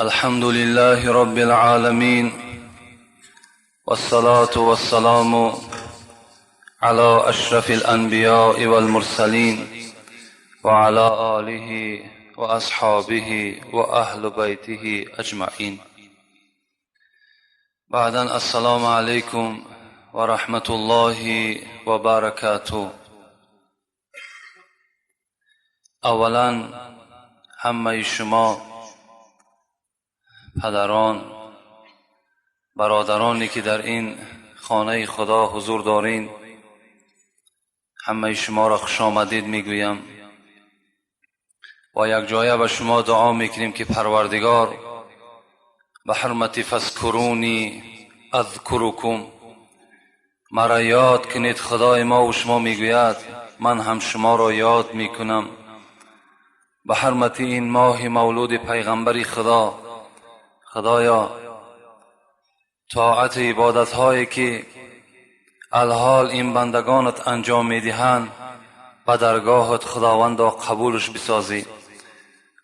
الحمد لله رب العالمين، والصلاة والسلام على أشرف الأنبياء والمرسلين وعلى آله وأصحابه وأهل بيته أجمعين. بعداً السلام عليكم ورحمة الله وبركاته. اولاً همه شما پدران، برادرانی که در این خانه خدا حضور دارین، همه شما را خوش آمدید میگویم و یک جایه به شما دعا میکنیم که پروردگار به حرمت فذکرونی اذکرکم، مرا یاد کنید. خدای ما و شما میگوید من هم شما را یاد میکنم. به حرمت این ماه مولود پیغمبر خدایا طاعت عبادت هایی که الحال این بندگانت انجام میدهند به درگاهت خداوندا قبولش بسازی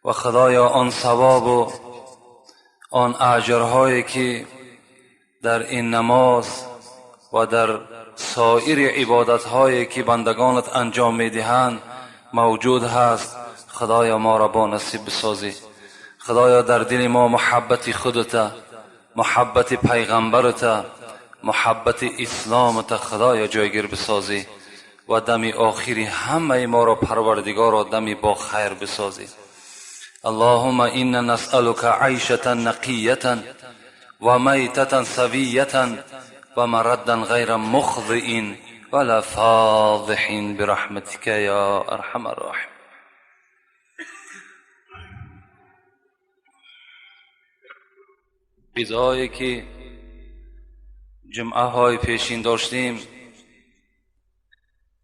و خدایا آن ثواب و آن اجرهایی که در این نماز و در سایر عبادت هایی که بندگانت انجام میدهند موجود هست، خدایا ما را با نصیب بسازی. خدایا در دل ما محبت خودت، محبت پیغمبرت، محبت اسلامت خدایا جایگیر بسازی و دم آخری همه ما را پروردگار را دم با خیر بسازی. اللهم انا نسألك عیشة نقیة و میتة سویة و مردا غیر مخزئ ولا فاضح برحمتك یا ارحم الراحمین. چیزهایی که جمعه های پیشین داشتیم،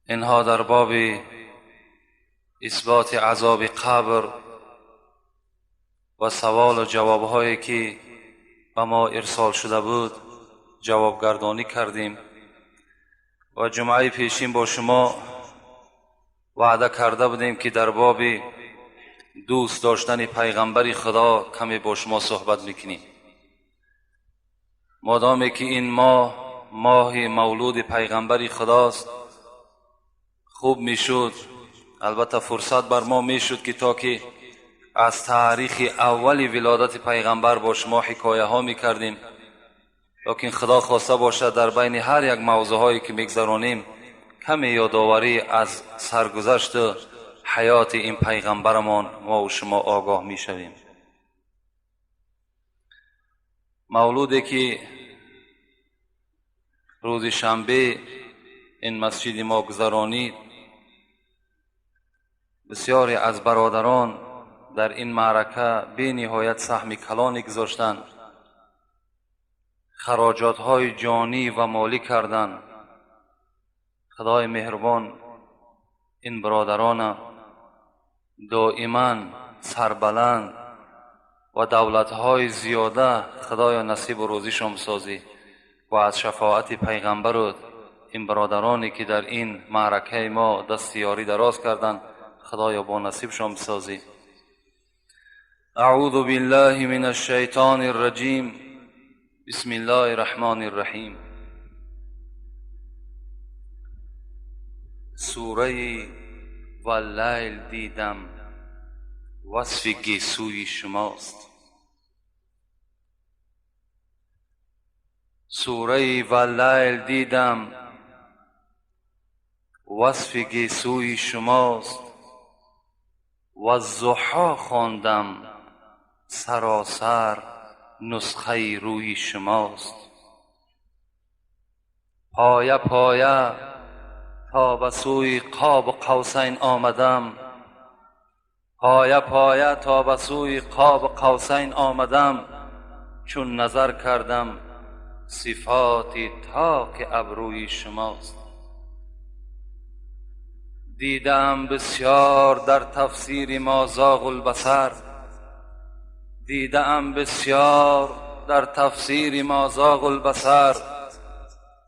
اینها در باب اثبات عذاب قبر و سوال و جواب هایی که به ما ارسال شده بود جوابگردانی کردیم و جمعه پیشین با شما وعده کرده بودیم که در باب دوست داشتن پیغمبر خدا کمی با شما صحبت میکنیم. مادامی که این ماه مولود پیغمبر خداست، خوب میشد، البته فرصت بر ما میشد که تا که از تاریخ اولی ولادت پیغمبر با شما حکایه ها میکردیم، لیکن خدا خواسته باشد در بین هر یک موضوع هایی که میگذرانیم کمی یادآوری از سرگذشت حیات این پیغمبرمان ما و شما آگاه میشویم. مولودی که روز شنبه این مسجد ما گذرانید، بسیاری از برادران در این معرکه بی نهایت سهم کلانی گذاشتند، خراجات های جانی و مالی کردند. خدای مهربان این برادران دائما سربلند و دولت‌های زیاده خدایا نصیب و روزیشان بسازی و از شفاعت پیغمبرت این برادرانی که در این معرکه ما دست یاری دراز کردند خدایا با نصیبشان بسازی. اعوذ بالله من الشیطان الرجیم، بسم الله الرحمن الرحیم. سوره واللیل دیدم وصف گیسوی شماست. سوره واللیل دیدم وصف گیسوی شماست و الضحی خواندم سراسر نسخه روی شماست. پایه پایه تا به سوی قاب قوسین آمدم، پایه پایه تا به سوی قاب قوسین آمدم، چون نظر کردم صفات تاک ابروی شماست. دیدم بسیار در تفسیر ما زاغ البصر، دیدم بسیار در تفسیر ما زاغ البصر،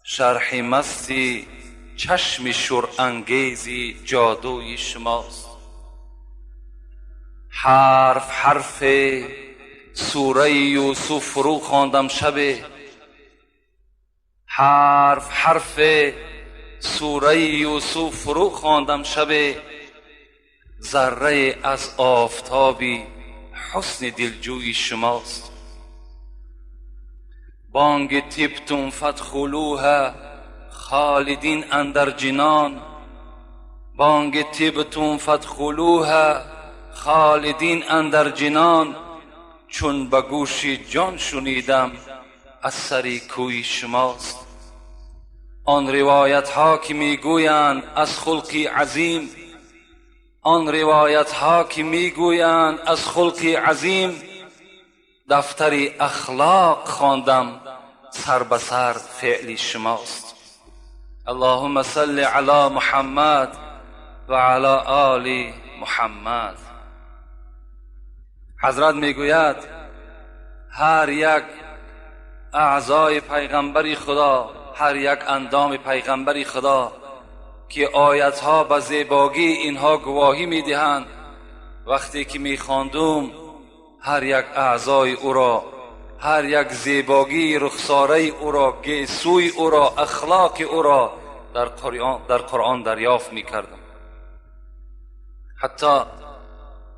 شرح مستی چشم شرانگیزی جادوی شماست. حرف حرف سوره یوسف فرو خواندم شب، حرف حرف سوره یوسف فرو خواندم شب، ذره از آفتابی حسن دلجوی شماست. بانگ تبتم فادخلوها خالدین اندر جنان، بانگ تبتم فادخلوها خالدین اندر جنان، چون به گوش جان شنیدم از سر کوی شماست. آن روایت ها که میگویند از خلقی عظیم، آن روایت ها که میگویند از خلقی عظیم، دفتر اخلاق خواندم سر به سر فعل شماست. اللهم صل علی محمد و علی آل محمد. حضرت میگوید هر یک اعضای پیغمبری خدا، هر یک اندام پیغمبری خدا که آیتها به زیبایی اینها گواهی میدهند، وقتی که میخواندم هر یک اعضای او را، هر یک زیبایی رخساره او را، گیسوی او را، اخلاق او را در قرآن دریافت میکردم. حتی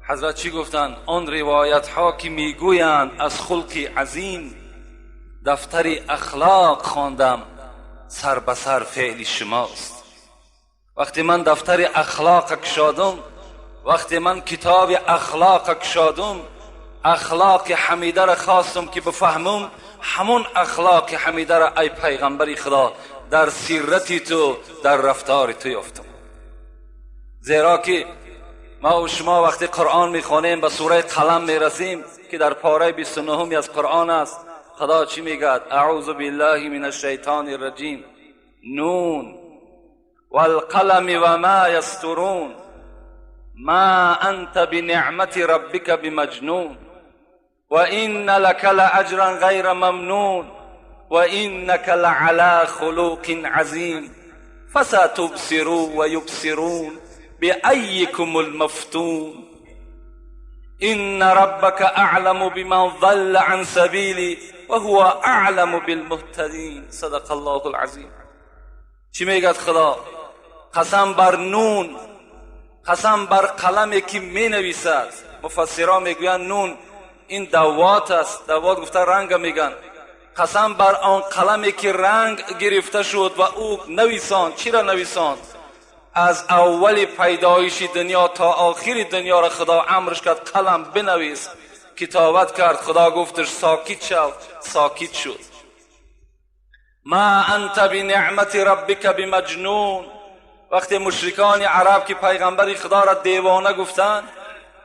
حضرت چی گفتند؟ آن روایت ها که میگویند از خلق عظیم، دفتر اخلاق خواندم سر به سر فعل شماست. وقتی من دفتر اخلاق کشادم، وقتی من کتاب اخلاق کشادم، اخلاق حمیده را خواستم که بفهمم، همون اخلاق حمیده را ای پیغمبری خدا در سیرتی تو، در رفتار تو یافتم. زیرا که ما و شما وقتی قرآن میخوانیم به سوره قلم میرسیم که در پاره 29 از قرآن است، خدا چی میگه؟ اعوذ بالله من الشیطان الرجیم، نون والقلم و ما یسطرون ما انت بنعمت ربک بمجنون و این لک لاجرا غیر ممنون و اینک لعلی خلق عظیم فستبصروا و یبصرون بأیکم المفتون ان ربک اعلم بمن ضل عن سبیلی و هو اعلم بالمهتدین. صدق الله العظیم. چی میگه خدا؟ قسم بر نون، قسم بر قلمی که می نویسد. مفسران میگویند نون این دوات است، دوات گفته رنگ میگن. قسم بر آن قلمی که رنگ گرفته شد و او نویساند. چی را نویساند؟ از اول پیدایش دنیا تا آخر دنیا را خدا امرش کرد قلم بنویس، کتابت کرد. خدا گفتش ساکت شو، ساکت شد. ما انت بنعمت ربک بمجنون. وقتی مشرکان عرب که پیغمبر خدا را دیوانه گفتند،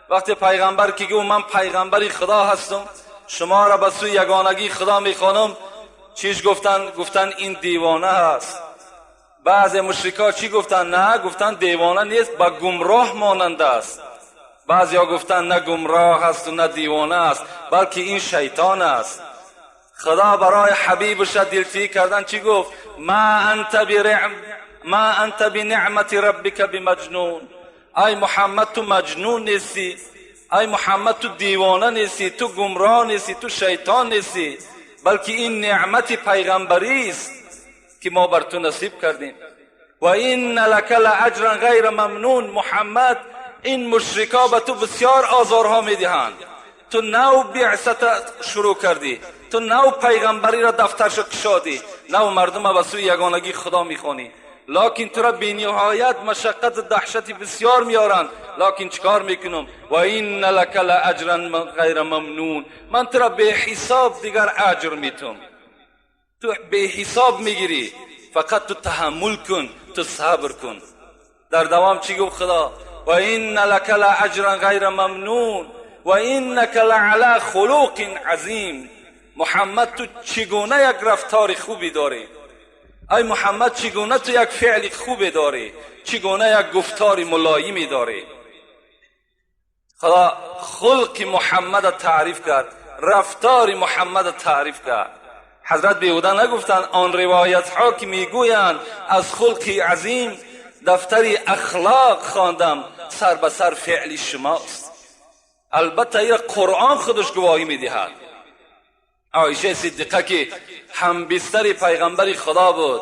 وقتی پیغمبر که گفت من پیغمبر خدا هستم، شما را به سوی یگانگی خدا میخوانم، چیش گفتن؟ گفتن این دیوانه هست. بعض مشرکان چی گفتن؟ نه، گفتن دیوانه نیست، با گمراه ماننده است. بعضی ها گفتن نه گمراه است و نه دیوانه است، بلکه این شیطان است. خدا برای حبیبش دلتیی کردن چی گفت؟ ما انت بنعمت ربک بمجنون. ای محمد تو مجنون نیستی، ای محمد تو دیوانه نیستی، تو گمراه نیستی، تو شیطان نیستی، بلکه این نعمت پیغمبری است که ما بر تو نصیب کردیم. و این لک لاجرا غیر ممنون. محمد این مشرکا به تو بسیار آزارها میدهند. تو نو بعثت شروع کردی، تو نو پیغمبری را دفترش کشادی، نو مردم به سوی یگانگی خدا میخوانی، لکن تو را بی نهایت مشقت دهشتی بسیار میارند. لکن چکار میکنم؟ و این لک لاجرا غیر ممنون. من تو را به حساب دیگر اجر میتم، تو به حساب میگیری، فقط تو تحمل کن، تو صبر کن. در دوام چی گفت خدا؟ و این لک لاجرا غیر ممنون و اینک لعلی خلق عظیم. محمد تو چگونه یک رفتار خوبی داری؟ ای محمد چگونه تو یک فعل خوبی داری؟ چگونه یک گفتار ملایمی داری؟ خدا خلق محمد تعریف کرد، رفتار محمد تعریف کرد. حضرت بیهوده نگفتند آن روایت ها که میگویند از خلق عظیم، دفتر اخلاق خواندم سر به سر فعل شماست. البته این قرآن خودش گواهی میدهد. عایشه صدیقه که همبستر پیغمبر خدا بود،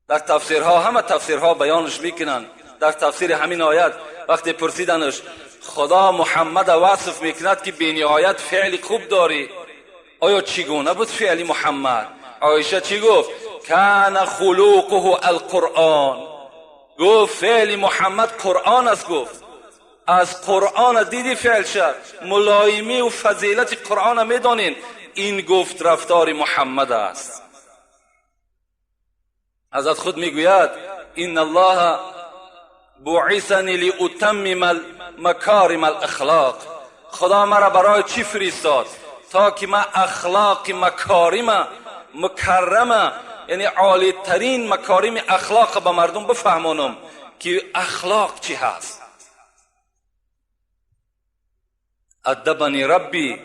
در تفسیرها همه تفسیرها بیانش میکنن. در تفسیر همین آیت وقتی پرسیدنش خدا محمد وصف میکند که بی‌نهایت فعل خوب داری، آیا چگونه بود فعل محمد؟ عایشه چی گفت؟ کان خلوقه القرآن، گفت فعل محمد قرآن است. گفت از قرآن دیدی فعل شد، ملایمی و فضیلت قرآن میدانین، این گفت رفتار محمد است. حضرت خود میگوید ان الله بعثنی لاتمم مکارم الاخلاق، خدا مرا برای چی فرستاد؟ تا که من اخلاق مکارم مکرمه، یعنی عالی ترین مکارم اخلاق به مردم بفهمانم که اخلاق چی هست. ادبنی ربی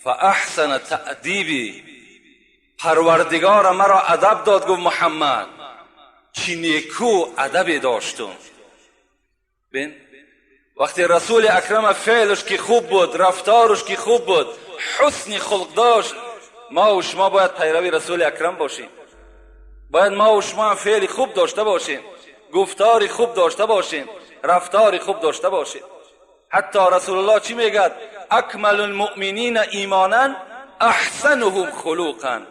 فاحسن تأدیبی، پروردگار مرا ادب داد. گفت محمد چی نیکو ادب داشتم. ببین وقتی رسول اکرم فعلش که خوب بود، رفتارش که خوب بود، حسن خلق داشت، ما و شما باید پیروی رسول اکرم باشیم. باید ما و شما فعل خوب داشته باشیم، گفتار خوب داشته باشیم، رفتار خوب داشته باشیم. حتی رسول الله چی میگه؟ اکمل المؤمنین ایمانا احسنهم خلقا،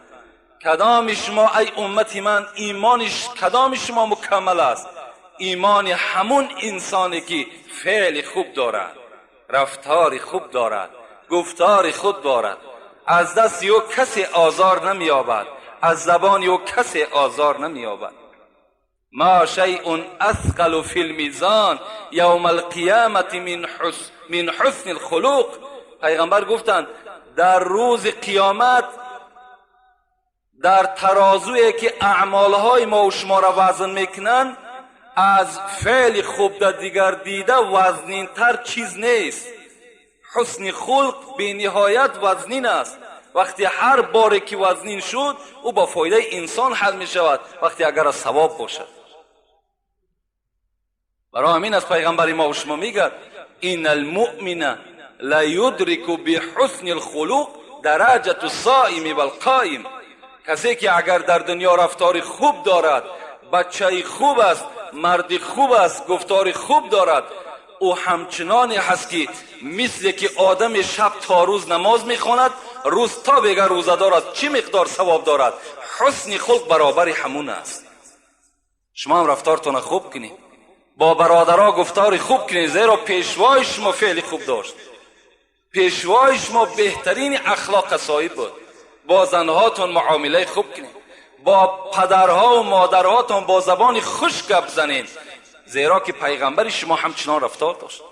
کدام شما ای امتی من ایمانش کدام شما مکمل است؟ ایمان همون انسانی که فعل خوب دارد، رفتار خوب دارد، گفتار خوب دارد، از دست یک کسی آزار نمییابد، از زبان یک کسی آزار نمییابد. ما شیء اثقل فی المیزان یوم القیامت من حسن الخلق. پیغمبر گفتند در روز قیامت در ترازویی که اعمالهای ما و شما را وزن میکنن، از فعل خوب در دیگر دیده وزنین تر چیز نیست. حسن خلق به نهایت وزنین است. وقتی هر باری که وزنین شد او با فایده انسان حل می شود، وقتی اگر از ثواب باشد. برای همین از پیغمبر ما و شما میگه این المؤمن لا یدرک بحسن الخلق درجة الصائم والقائم. کسی که اگر در دنیا رفتار خوب دارد، بچه خوب است، مرد خوب است، گفتار خوب دارد، او همچنانی هست که مثل که آدم شب تا روز نماز میخواند، روز تا بگه روزدار است، چه مقدار ثواب دارد؟ حسن خلق برابر همون است. شما هم رفتارتون خوب کنید، با برادرها گفتار خوب کنید، زیرا پیشوای شما فعل خوب داشت، پیشوای شما بهترین اخلاق صاحب بود. با زنهاتون معامله خوب کنید، با پدرها و مادرهاتون با زبان خوش گپ زنید، زیرا که پیغمبر شما همچنان رفتار داشت.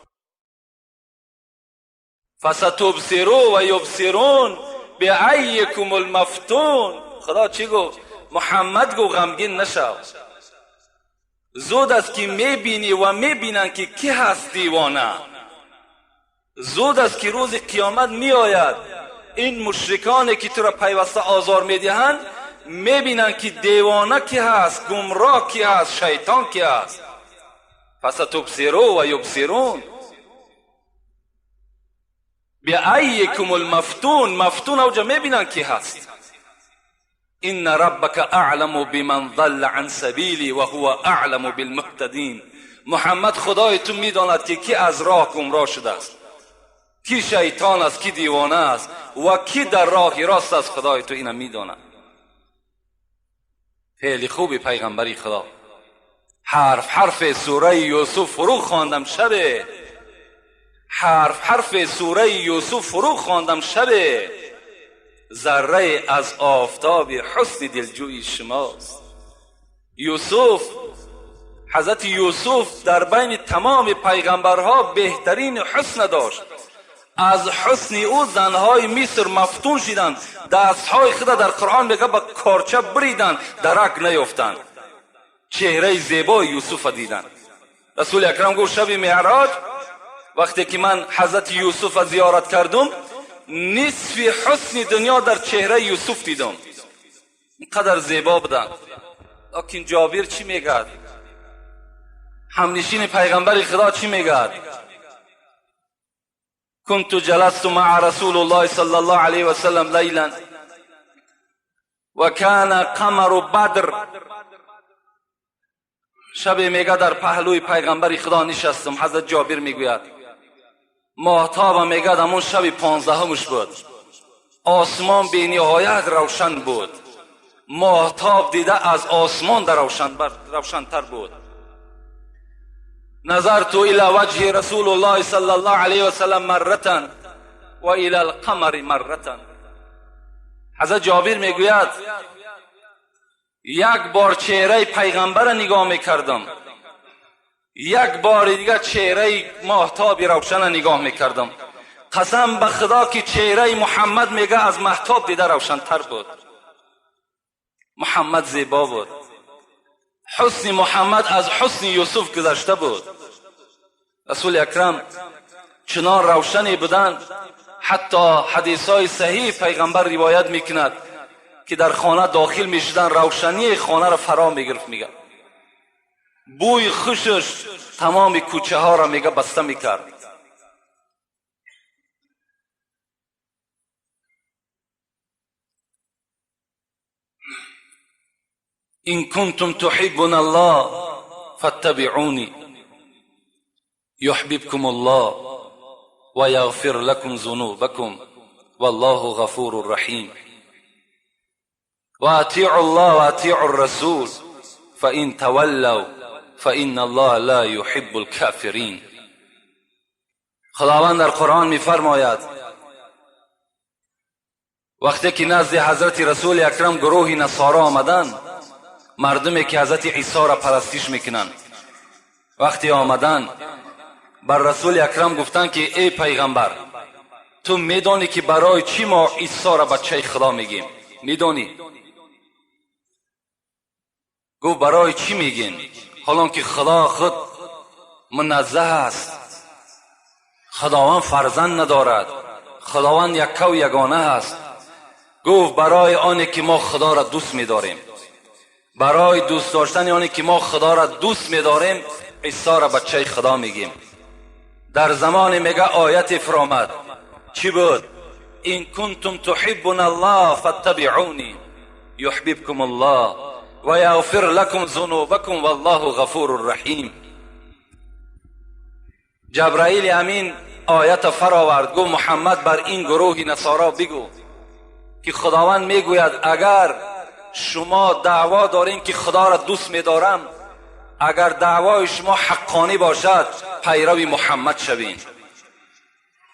فستبصروا و یبصرون بایکم المفتون. خدا چی گفت؟ محمد گفت غمگین نشو، زود است که میبینی و میبینن که کی هست دیوانه. زود است که روز قیامت میآید، این مشرکانی که تو را پیوسته آزار میدهند میبینن که دیوانه کی هست، گمراه کی هست، شیطان کی هست. فستبصروا و یبصرون بایکم المفتون. مفتون اوجا میبینن کی هست. ان ربک اعلم بمن ضل عن سبیلی و هو اعلم بالمهتدین. محمد خدای تو میداند که کی از راه گمراه شده است، کی شیطان است، کی دیوانه است و کی در راه راست است. خدای تو اینا میداند. فعل خوبی پیغمبری خدا. حرف سوره یوسف فرو خواندم شب، حرف سوره یوسف فرو خواندم شب، ذره از آفتاب حسن دلجوی شماست. یوسف، حضرت یوسف در بین تمام پیغمبرها بهترین حسن داشت. از حسن او زنهای مصر مفتون شدند، دستهای خود در قرآن میگه با کارچه بریدند، درک نیفتند. چهره زیبای یوسف دیدند. رسول اکرم گفت شب معراج وقتی که من حضرت یوسف زیارت کردم، نصف حسن دنیا در چهره یوسف دیدم، اینقدر زیبا بودند. لیکن جابر چی میگه؟ همنشین پیغمبر خدا چی میگه؟ كنت جلست مع رسول الله صلى الله عليه وسلم ليلا وكان قمر بدر. شب میگه در پهلوی پیغمبر خدا نشستم. حضرت جابر میگوید ماهتاب میگه همون شب 15مش بود. آسمان بی نهایت روشن بود. ماهتاب دیده از آسمان در روشنتر بود. نظرت الى وجه رسول الله صلی الله علیه وسلم مرتا و الى القمر مرتا. حضرت جابر میگوید یک بار چهره پیغمبر را نگاه میکردم، یک بار دیگر چهره ماهتاب روشن نگاه میکردم. قسم به خدا که چهره محمد میگه از ماهتاب دیده روشنتر بود. محمد زیبا بود. حسن محمد از حسن یوسف گذشته بود. رسول اکرم چنان روشنی بودند حتی حدیثهای صحیح پیغمبر روایت میکند که در خانه داخل میشدن روشنی خانه را فرا میگرفت. میگه بوی خوشش تمام کوچه ها را میگه بسته میکرد. ان کنتم تحبون الله فاتبعونی یحببکم الله و یغفر لكم ذنوبکم والله غفور رحیم و اطیعوا الله و اطیعوا الرسول فان تولوا فان الله لا يحب الكافرین. خداوند در قرآن میفرماید وقتی که نزد حضرت رسول اکرم گروهی نصارا آمدند، مردمی که حضرت عیسی را پرستش میکنند، وقتی آمدند بر رسول اکرم گفتند که ای پیغمبر تو میدانی که برای چی ما عیسی را بچه خدا میگیم؟ میدانی؟ گفت برای چی میگین حالان که خدا خود منزه است؟ خداوند فرزند ندارد، خداوند یک و یگانه است. گفت برای آنی که ما خدا را دوست می‌داریم، برای دوست داشتن آنی که ما خدا را دوست می‌داریم عیسی را بچه خدا میگیم. در زمان میگه آیت فرامد چی بود؟ این کنتم تحبون الله فاتبعونی یحببکم الله و یغفر لكم ذنوبکم والله غفور رحیم. جبرائیل امین آیت فراورد گفت محمد بر این گروه نصارا بگو که خداوند میگوید اگر شما دعوا دارین که خدا را دوست می‌دارم، اگر دعوای شما حقانی باشد پیرو محمد شوین،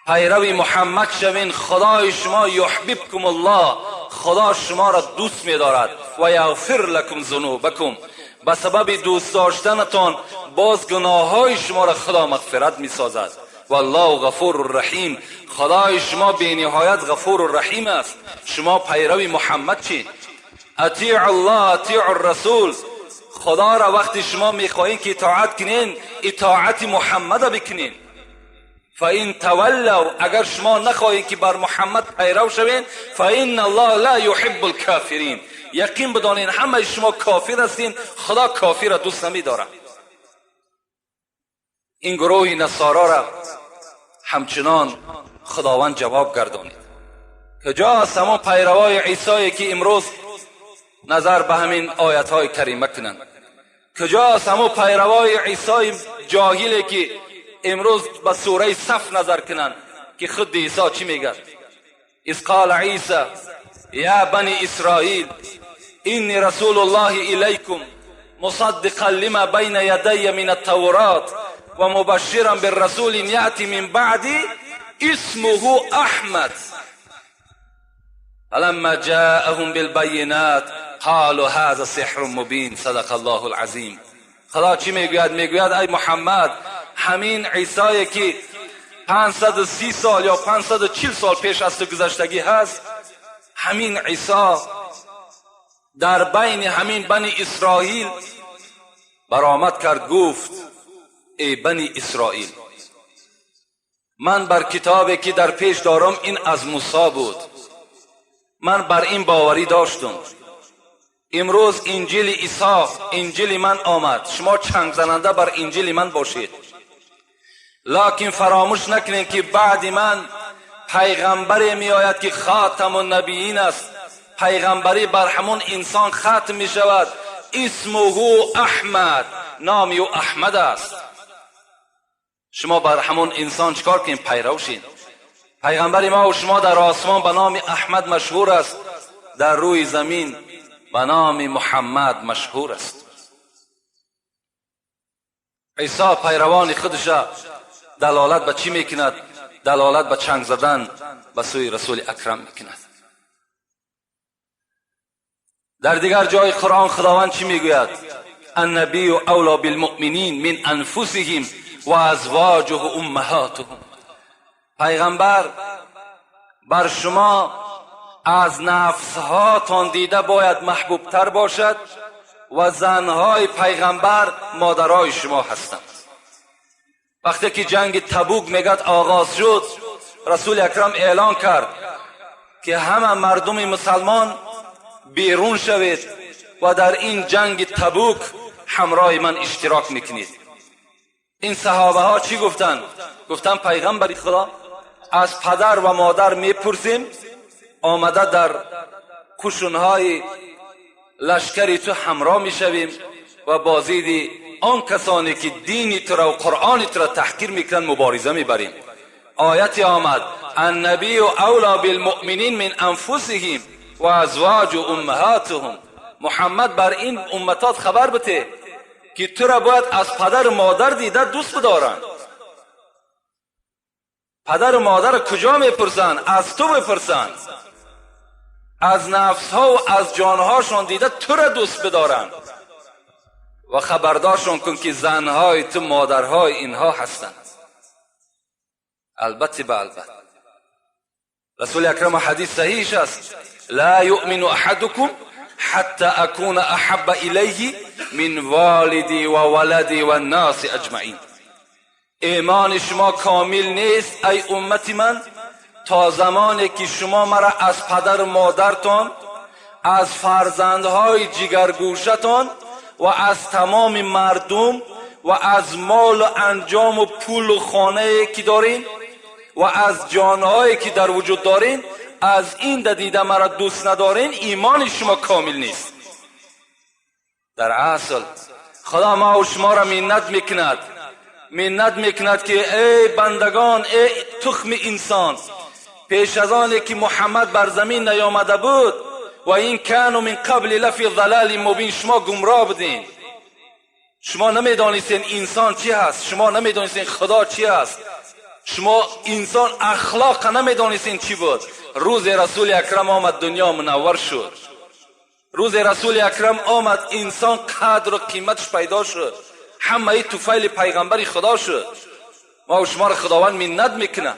پیرو محمد شوین. خدای شما یحببکم الله، خدا شما را دوست می‌دارد و یغفر لكم ذنوبکم، به سبب دوست داشتنتان باز گناههای شما را خدا مغفرت می‌سازد. والله غفور رحیم، خدای شما بی نهایت غفور رحیم است. شما پیرو محمد چین. اطیع الله اطیع الرسول، خدا را وقتی شما میخواهید که اطاعت کنین اطاعت محمد بکنین. فان تولوا، اگر شما نخواهید که بر محمد پیرو شوین، فان الله لا يحب الكافرین، یقین بدانین همه شما کافر هستین، خدا کافر را دوست نمی‌دارد. این گروه نصارا را همچنان خداوند جواب گردانید. کجاست همون پیروای عیسی که امروز نظر به همین آیت های کریمه کنند؟ کجاست همون پیروای عیسی جاهلی که امروز به سوره صف نظر کنند که خود عیسی چی میگه؟ اذ قال عیسی یا بنی اسرائیل اینی رسول الله الیکم مصدقا لما بین یدی من التورات و مبشرا بالرسول یأتی من بعدی اسمه احمد فلما جاءهم بالبینات قالوا هذا سحر مبین صدق الله العظیم. خدا چی میگوید؟ میگوید ای محمد همین عیسی که 530 سال یا 540 سال پیش از تو گذشتگی هست، همین عیسی در بین همین بنی اسرائیل برآمد کرد، گفت ای بنی اسرائیل من بر کتابی که در پیش دارم این از موسی بود، من بر این باوری داشتم. امروز انجیل عیسی، انجیل من آمد، شما چنگ زننده بر انجیل من باشید. لکن فراموش نکنین که بعد من پیغمبری می آید که خاتم النبیین است. پیغمبری بر همون انسان ختم می شود. اسمه احمد، نامی او احمد است. شما بر همون انسان چکار کنین؟ پیرو شین. پیغمبر ما و شما در آسمان به نام احمد مشهور است، در روی زمین به نام محمد مشهور است. عیسی پیروان خودش دلالت به چی میکند؟ دلالت به چنگ زدن به سوی رسول اکرم میکند. در دیگر جای قرآن خداوند چی میگوید؟ النبی اولی بالمؤمنین من انفسهم و ازواجه امهاتهم. پیغمبر بر شما از نفسهاتان دیده باید محبوب تر باشد و زنهای پیغمبر مادرای شما هستند. وقتی که جنگ تبوک میگد آغاز شد، رسول اکرم اعلان کرد که همه مردم مسلمان بیرون شوید و در این جنگ تبوک همراه من اشتراک میکنید. این صحابه ها چی گفتند؟ گفتند پیغمبر خدا، از پدر و مادر میپرسیم، آمده در کشونهای لشکری تو همراه میشویم و بازدید آن کسانی که دین تو را و قرآن تو را تحقیر میکنن مبارزه میبریم. آیت آمد النبی اولی بالمؤمنین من انفسهم و ازواج امهاتهم. محمد بر این امتات خبر بده که تو را باید از پدر و مادر دیده دوست بدارن. پدر و مادر کجا میپرسن؟ از تو بپرسن. از نفسها و از جانهاشون دیده تو را دوست بدارن و خبردارشون کن که زنهای تو مادرهای اینها هستند. البته به البته رسول اکرم حدیث صحیحش است لا یؤمن احدکم حتی اکون احب الیه من والدی و ولدی و الناس اجمعین. ایمان شما کامل نیست ای امت من تا زمانی که شما مرا از پدر و مادرتان، از فرزندهای جگرگوشتان و از تمام مردم و از مال و انجام و پول و خانه که دارین و از جانهایی که در وجود دارین، از این دیده مرا دوست ندارین، ایمان شما کامل نیست. در اصل خدا ما و شما را منت میکند که ای بندگان، ای تخم انسان، پیش از آنی که محمد بر زمین نیامده بود و این کانوا من قبل لفی ضلال مبین، شما گمراه بودین. شما نمیدانستین انسان چی هست، شما نمیدانستین خدا چی هست، شما انسان اخلاق نمیدانستین چی بود. روز رسول اکرم آمد دنیا منور شد. روز رسول اکرم آمد انسان قدر و قیمتش پیدا شد. همه ای طفیل پیغمبر خدا شد. ما و شما را خداوند منت میکنه.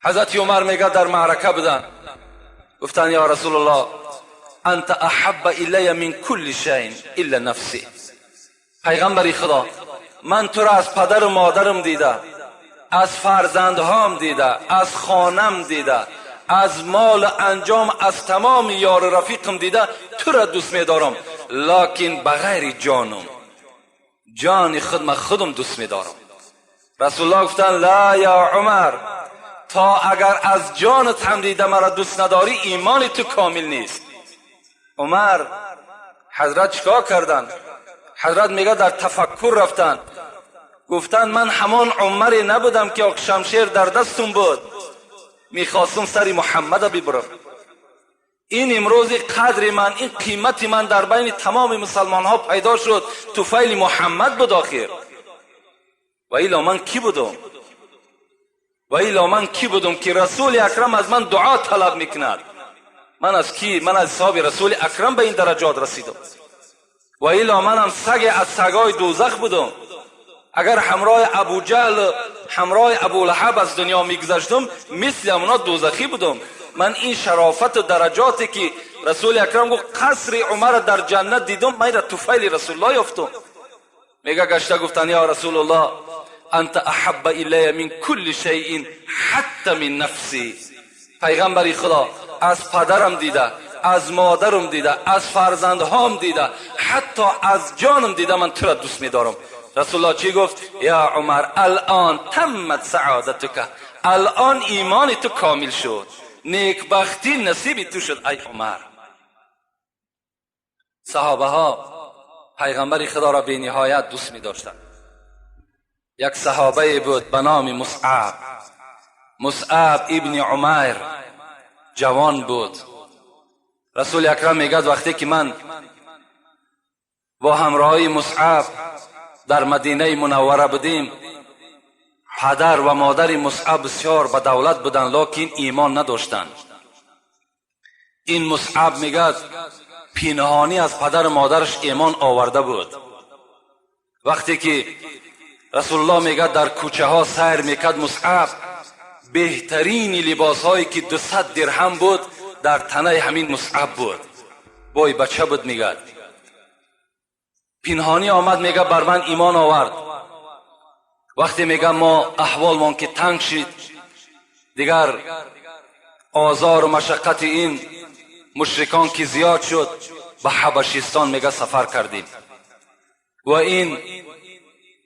حضرت عمر میگه در معرکه بودن، گفتن یا رسول الله انت احب الی من کل شیء الا نفسی. پیغمبر خدا، من تو را از پدر و مادرم دیده، از فرزندهام دیده، از خانم دیده، از مال و انجام، از تمام یار و رفیقم دیده، تو را دوست میدارم، لکن بغیر جانم، جان خودم دوست میدارم. رسول الله گفتن لا یا عمر، تا اگر از جانت هم دیده مرا دوست نداری ایمان تو کامل نیست. عمر حضرت چیکار کردن؟ حضرت میگه در تفکر رفتن، گفتن من همان عمری نبودم که شمشیر در دستم بود، میخواستم سر محمد ببرم. این امروز قدر من، این قیمت من در بین تمام مسلمان ها پیدا شد، طفیل محمد بود آخر. و ایلا من کی بودم؟ و ایلا من کی بودم که رسول اکرم از من دعا طلب میکند؟ من از کی؟ من از صحابه رسول اکرم به این درجات رسیدم. و ایلا من هم سگ از سگای دوزخ بودم. اگر همراه ابو جهل، همراه ابو لهب از دنیا میگذشتم، مثل اونا دوزخی بودم. من این شرافت و درجاتی که رسول اکرم گفت قصر عمر در جنت دیدم، من را طفیل رسول الله یافتم. میگه گشته گفتن یا رسول الله انت احب الی من کل شیء حتی من نفسی. پیغمبر خدا، از پدرم دیده، از مادرم دیده، از فرزندهام دیده، حتی از جانم دیده، من تو را دوست میدارم. رسول الله چی گفت؟ یا عمر الان تمت سعادتک، الان ایمان تو کامل شد، نیکبختی نصیب تو شد ای عمر. صحابه ها پیغمبر خدا را به نهایت دوست می داشتند. یک صحابه بود به نام مصعب ابن عمیر، جوان بود. رسول اکرم میگد وقتی که من با همراهی مصعب در مدینه منوره بودیم، پدر و مادر مصعب بسیار به دولت بودند لکن ایمان نداشتند. این مصعب میگد پنهانی از پدر و مادرش ایمان آورده بود. وقتی که رسول الله میگد در کوچه ها سیر میکرد مصعب، بهترین لباس هایی که 200 درهم بود در تنه همین مصعب بود. بای بچه بود میگد. پنهانی آمد میگه بر من ایمان آورد. وقتی میگه ما احوالمان که تنگ شد، دیگر آزار و مشقت این مشرکان که زیاد شد، به حبشستان میگه سفر کردیم. و این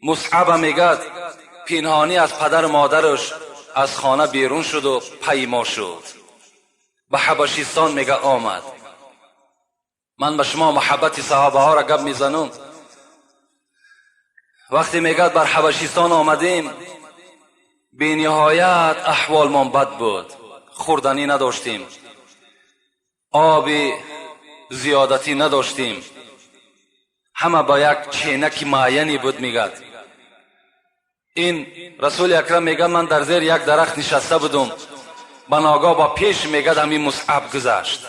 مصعب میگه پنهانی از پدر مادرش از خانه بیرون شد و پیما شد، به حبشستان میگه آمد. من به شما محبت صحابه ها را گپ میزنم. وقتی میگه بر حبشستان آمدیم، بی نهایت احوال من بد بود، خوردنی نداشتیم، آب زیادتی نداشتیم، همه با یک چینک معینی بود. میگه این رسول اکرم میگه من در زیر یک درخت نشسته بودم، بناگاه با پیش میگه همین مصعب گذشت.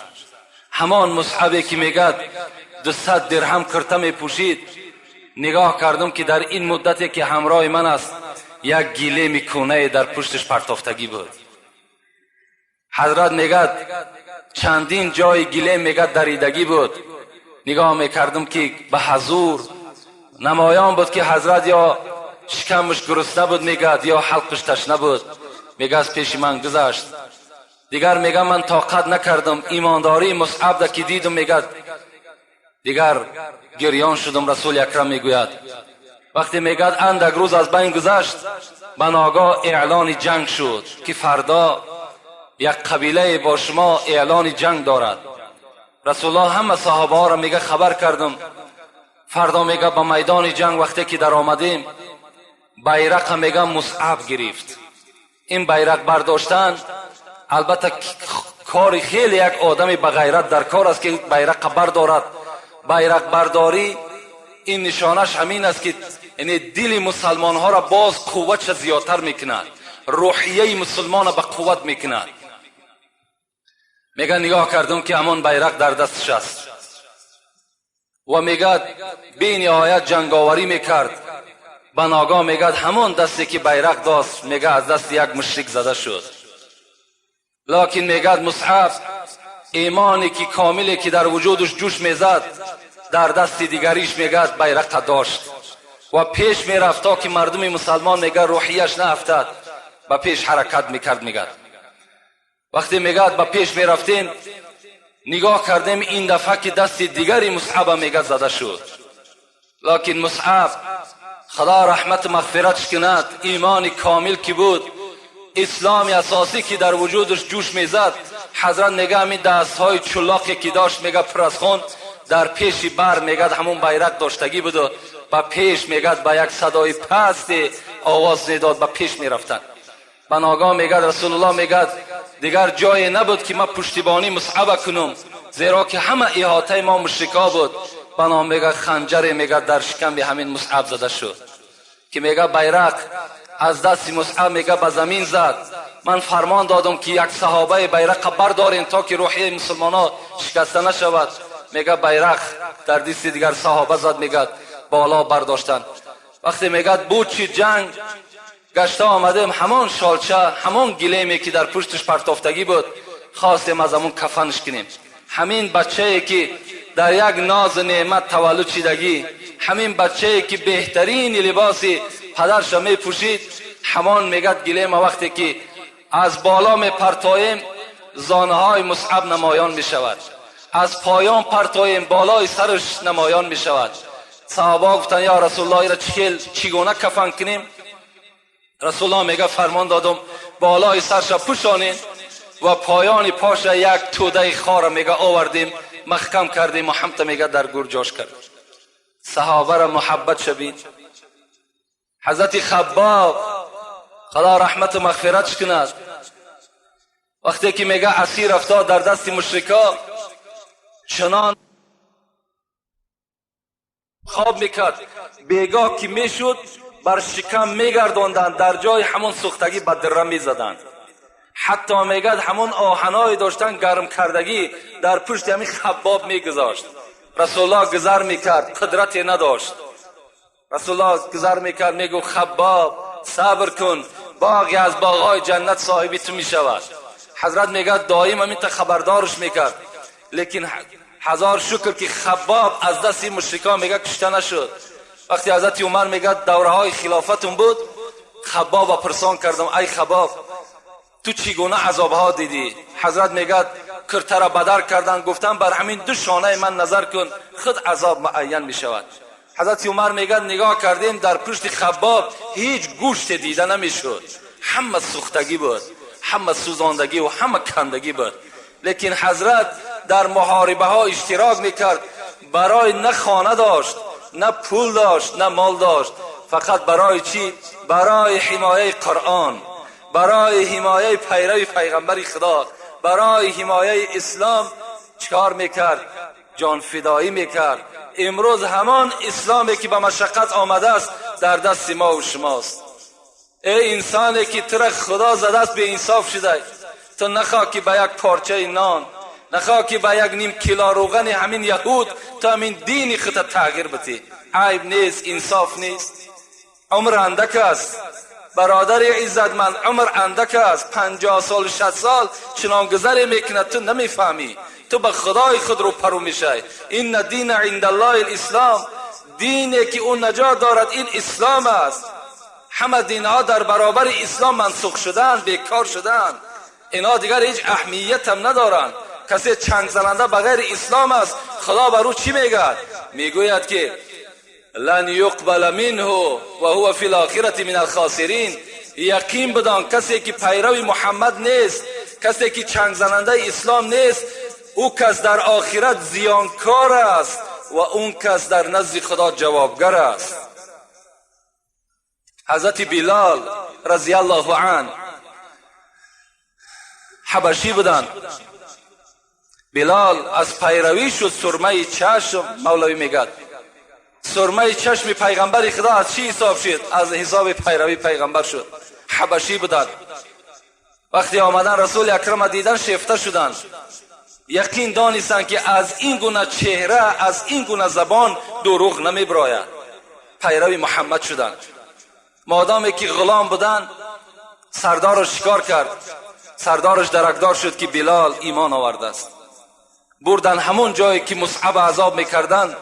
همان مصعبی که میگه 200 درهم کرته میپوشید، نگاه کردم که در این مدتی که همراه من است یک گیله میکونه در پشتش پرتافتگی بود. حضرت میگه چندین جای گیله میگه دریدگی بود. نگاه میکردم که به حضور نمایان بود که حضرت یا شکمش گرسنه بود میگه یا حلقش تشنه بود. میگه از پیش من گذشت. دیگر میگه من طاقت نکردم، ایمانداری مصعب را که دیدم میگه دیگر گریان شدم. رسول اکرم میگوید وقتی میگه اندک روز از بین گذشت، به ناگاه اعلان جنگ شد که فردا یک قبیله با شما اعلان جنگ دارد. رسول الله همه صحابه ها را میگه خبر کردم. فردا میگه با میدان جنگ وقتی که در آمدیم، بیرق میگه مصعب گرفت. این بیرق برداشتن البته کار خیلی یک آدمی به غیرت در کار است که بیرق بردارد. بیرق برداری این نشانش همین است که یعنی دل مسلمان ها را باز قوت زیادتر میکند، روحیه مسلمان را به قوت میکند. میگه نگاه کردم که همان بیرق در دستش است و میگه بی نهایت جنگاوری میکرد. به ناگاه میگه همان دستی که بیرق داشت میگه از دست یک مشرک زده شد. لکن میگه مصعب ایمانی که کاملی که در وجودش جوش میزد، در دست دیگریش میگه بیرق داشت و پیش میرفت تا که مردم مسلمان میگه روحیش نافتاد، با پیش حرکت میکرد. میگه وقتی میگه با پیش میرفتیم، نگاه کردیم این دفعه که دست دیگری مصعب میگه زده شد. لکن مصعب خدا رحمت مغفرتش کند، ایمان کامل که بود، اسلام اساسی که در وجودش جوش میزد، حضرت میگه همین دستهای چلاقی که داشت میگه پر از خون در پیش بر میگه همون بیرق داشتگی بود و با پیش میگه با یک صدای پست آواز میداد با پیش میرفتن. به ناگاه میگه رسول الله میگه دیگر جای نبود که ما پشتیبانی مصعب کنم، زیرا که همه احاطه ما مشرکا بود. به نام میگه خنجر میگه در شکم همین مصعب زده شد که میگه بیرق از دست مصعب میگه به زمین زد. من فرمان دادم که یک صحابه بیرق بردارین تا که روحیه مسلمان ها شکسته نشود. میگه بیرق در دست دیگر صحابه زد، میگه بالا برداشتن. وقتی میگه بود چی جنگ گشته آمدیم، همان شالچه همان گلیمی که در پشتش پرتافتگی بود خواستیم از همون کفنش کنیم. همین بچه‌ای که در یک ناز نعمت تولد شدگی، همین بچه‌ای که بهترین لباسی پدرش می پوشید، همان میگه گلیم وقتی که از بالا می پرتاییم زانه های مصعب نمایان می شود، از پایان پرتاییم بالای سرش نمایان می شود. صحابه گفتن یا رسول الله ایرا چگونه کفن کنیم؟ رسول الله میگه فرمان دادم بالای سرش پوشانین و پایان پاش یک توده خار میگه آوردیم محکم کردیم و همت میگه در گور جاش کرد. صحابه را محبت شوید. حضرت خباب خدا رحمت و مغفرتش کند وقتی که میگه اسیر افتاد در دست مشرکا چنان خواب میکرد بیگاه که میشد بر شکم میگرداندند در جای همون سوختگی به دره میزدند. حتی میگد همون آهنای داشتن گرم کردگی در پشت همین خباب میگذاشت. رسول الله گذر میکرد قدرتی نداشت. رسول الله گذر میکرد میگو خباب صبر کن باغی از باغهای جنت صاحبی تو میشود. حضرت میگه دائم همین تا خبردارش میکرد لیکن هزار شکر که خباب از دست مشرکان میگه کشته نشد. وقتی حضرت عمر میگه دوره های خلافتون بود خباب پرسان کردم ای خباب تو چگونه عذاب ها دیدی؟ حضرت میگه کرته را بدر کردن گفتن بر همین دو شانه من نظر کن خود عذاب معین میشود. حضرت عمر میگه نگاه کردیم در پشت خباب هیچ گوشت دیده نمیشد، همه سوختگی بود، همه سوزاندگی و همه کندگی بود. لیکن حضرت در محاربه ها اشتراک میکرد. برای نه خانه داشت نه پول داشت نه مال داشت، فقط برای چی؟ برای حمایه قرآن، برای حمایه پیروی پیغمبر خدا، برای حمایه اسلام چکار میکرد؟ جان فدایی میکرد. امروز همان اسلامی که به مشقت آمده است در دست ما و شماست. ای انسانی که تر خدا زده است به انصاف شده، تو نخواه که به یک پارچه نان، نخواه که به یک نیم کیلو روغن همین یهود تو همین دین خود تغییر بدی. عیب نیست، انصاف نیست. عمر اندک است برادر عزتمند، عمر اندک است. 50 سال 60 سال چنان گذری میکنه تو نمیفهمی، تو به خدای خود رو پرو میشه. این دین عند الله الاسلام، دینی که اون نجات دارد این اسلام است. همه دینها در برابر اسلام منسوخ شدن، بیکار شدن، اینا دیگر هیچ اهمیت هم ندارن. کسی چنگ زننده بغیر اسلام است. خدا بر او چی میگه؟ میگوید که لن یقبل منه و هو فی الاخره من الخاسرین. یقین بدان کسی که پیرو محمد نیست، کسی که چنگ زننده اسلام نیست، او کس در آخرت زیانکار است و اون کس در نزد خدا جوابگر است. حضرت بلال رضی الله عنه حبشی بودند. بلال از پیروی شد سرمه چشم. مولوی میگد سرمه چشم پیغمبر خدا از چی حساب شد؟ از حساب پیروی پیغمبر شد. حبشی بودند. وقتی آمدن رسول اکرم دیدن شیفته شدند. یقین دانستند که از این گونه چهره، از این گونه زبان دروغ نمیبراید. پیروی محمد شدند. مادامی که غلام بودند سردارش شکار کرد. سردارش درکدار شد که بلال ایمان آورده است. بردن همون جایی که مصعب عذاب میکردند،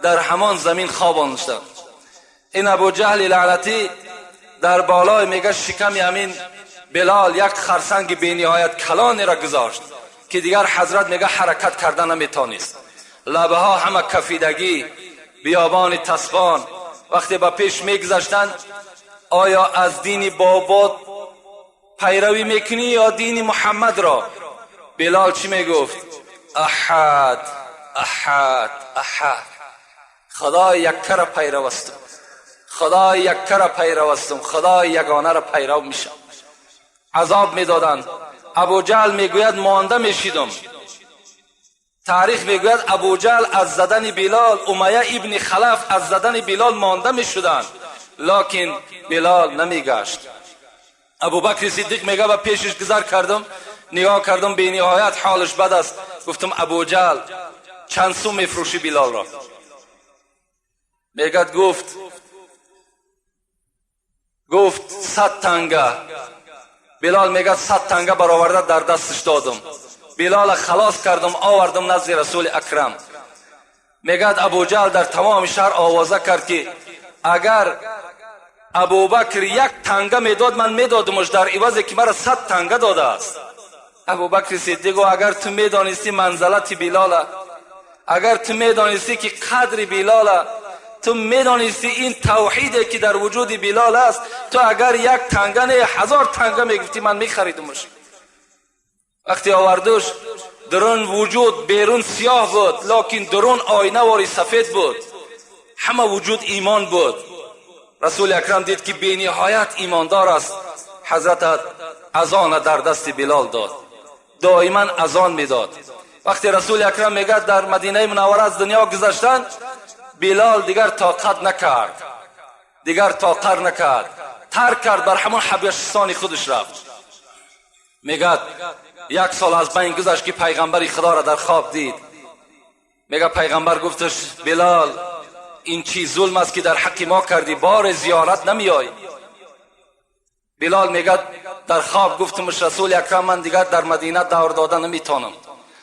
در همان زمین خواباندند. این ابو جهل لعنتی در بالای میگه شکم همین بلال یک خرسنگ بی نهایت کلانی را گذاشت که دیگر حضرت میگه حرکت کردن نمیتونست. لبه ها همه کفیدگی، بیابان تسبان. وقتی به پیش میگذشتند آیا از دین بابات پیروی میکنی یا دین محمد را؟ بلال چی میگفت؟ احد احد احد. خدا یکه را پیروستم، خدا یکه را پیروستم، خدا یگانه را پیرو میشم. عذاب میدادند. ابو جهل میگوید مانده میشیدم. تاریخ میگوید ابو جهل از زدن بلال، امیه ابن خلف از زدن بلال مانده میشدند، لکن بلال نمیگشت. ابو بکر صدیق میگه و پیشش گذر کردم، نگاه کردم به نهایت حالش بد است. گفتم ابو جهل چند سو میفروشی بلال را؟ میگد گفت 100 تنگه. بلال میگه 100 تنگه برآورده در دستش دادم. بلال خلاص کردم آوردم نزد رسول اکرم. میگد ابو جهل در تمام شهر آوازه کرد که اگر ابو بکر 1 تنگه میداد من میدادمش در عوض که مرا 100 تنگه داده است. ابو بکر صدیق اگر تو میدانستی منزلت بلال، اگر تو میدانستی که قدر بلال، تو میدانستی این توحیدی که در وجود بلال است، تو اگر یک تنگه نه 1000 تنگه میگفتی من میخریدمش. وقتی آوردوش درون وجود بیرون سیاه بود، لکن درون آینه واری سفید بود، همه وجود ایمان بود. رسول اکرم دید که بی نهایت ایماندار است. حضرت اذان در دست بلال داد، دائما اذان میداد. وقتی رسول اکرم میگه در مدینه منوره از دنیا گذشتن، بلال دیگر طاقت نکرد، ترک کرد، بر همون حبشستان خودش رفت. میگه 1 سال از بین گذشت که پیغمبر خدا را در خواب دید. میگه پیغمبر گفتش بلال این چی ظلم است که در حق ما کردی، بار زیارت نمیای؟ بلال میگه در خواب گفتمش رسول اکرم من دیگر در مدینه دور دادن نمیتونم،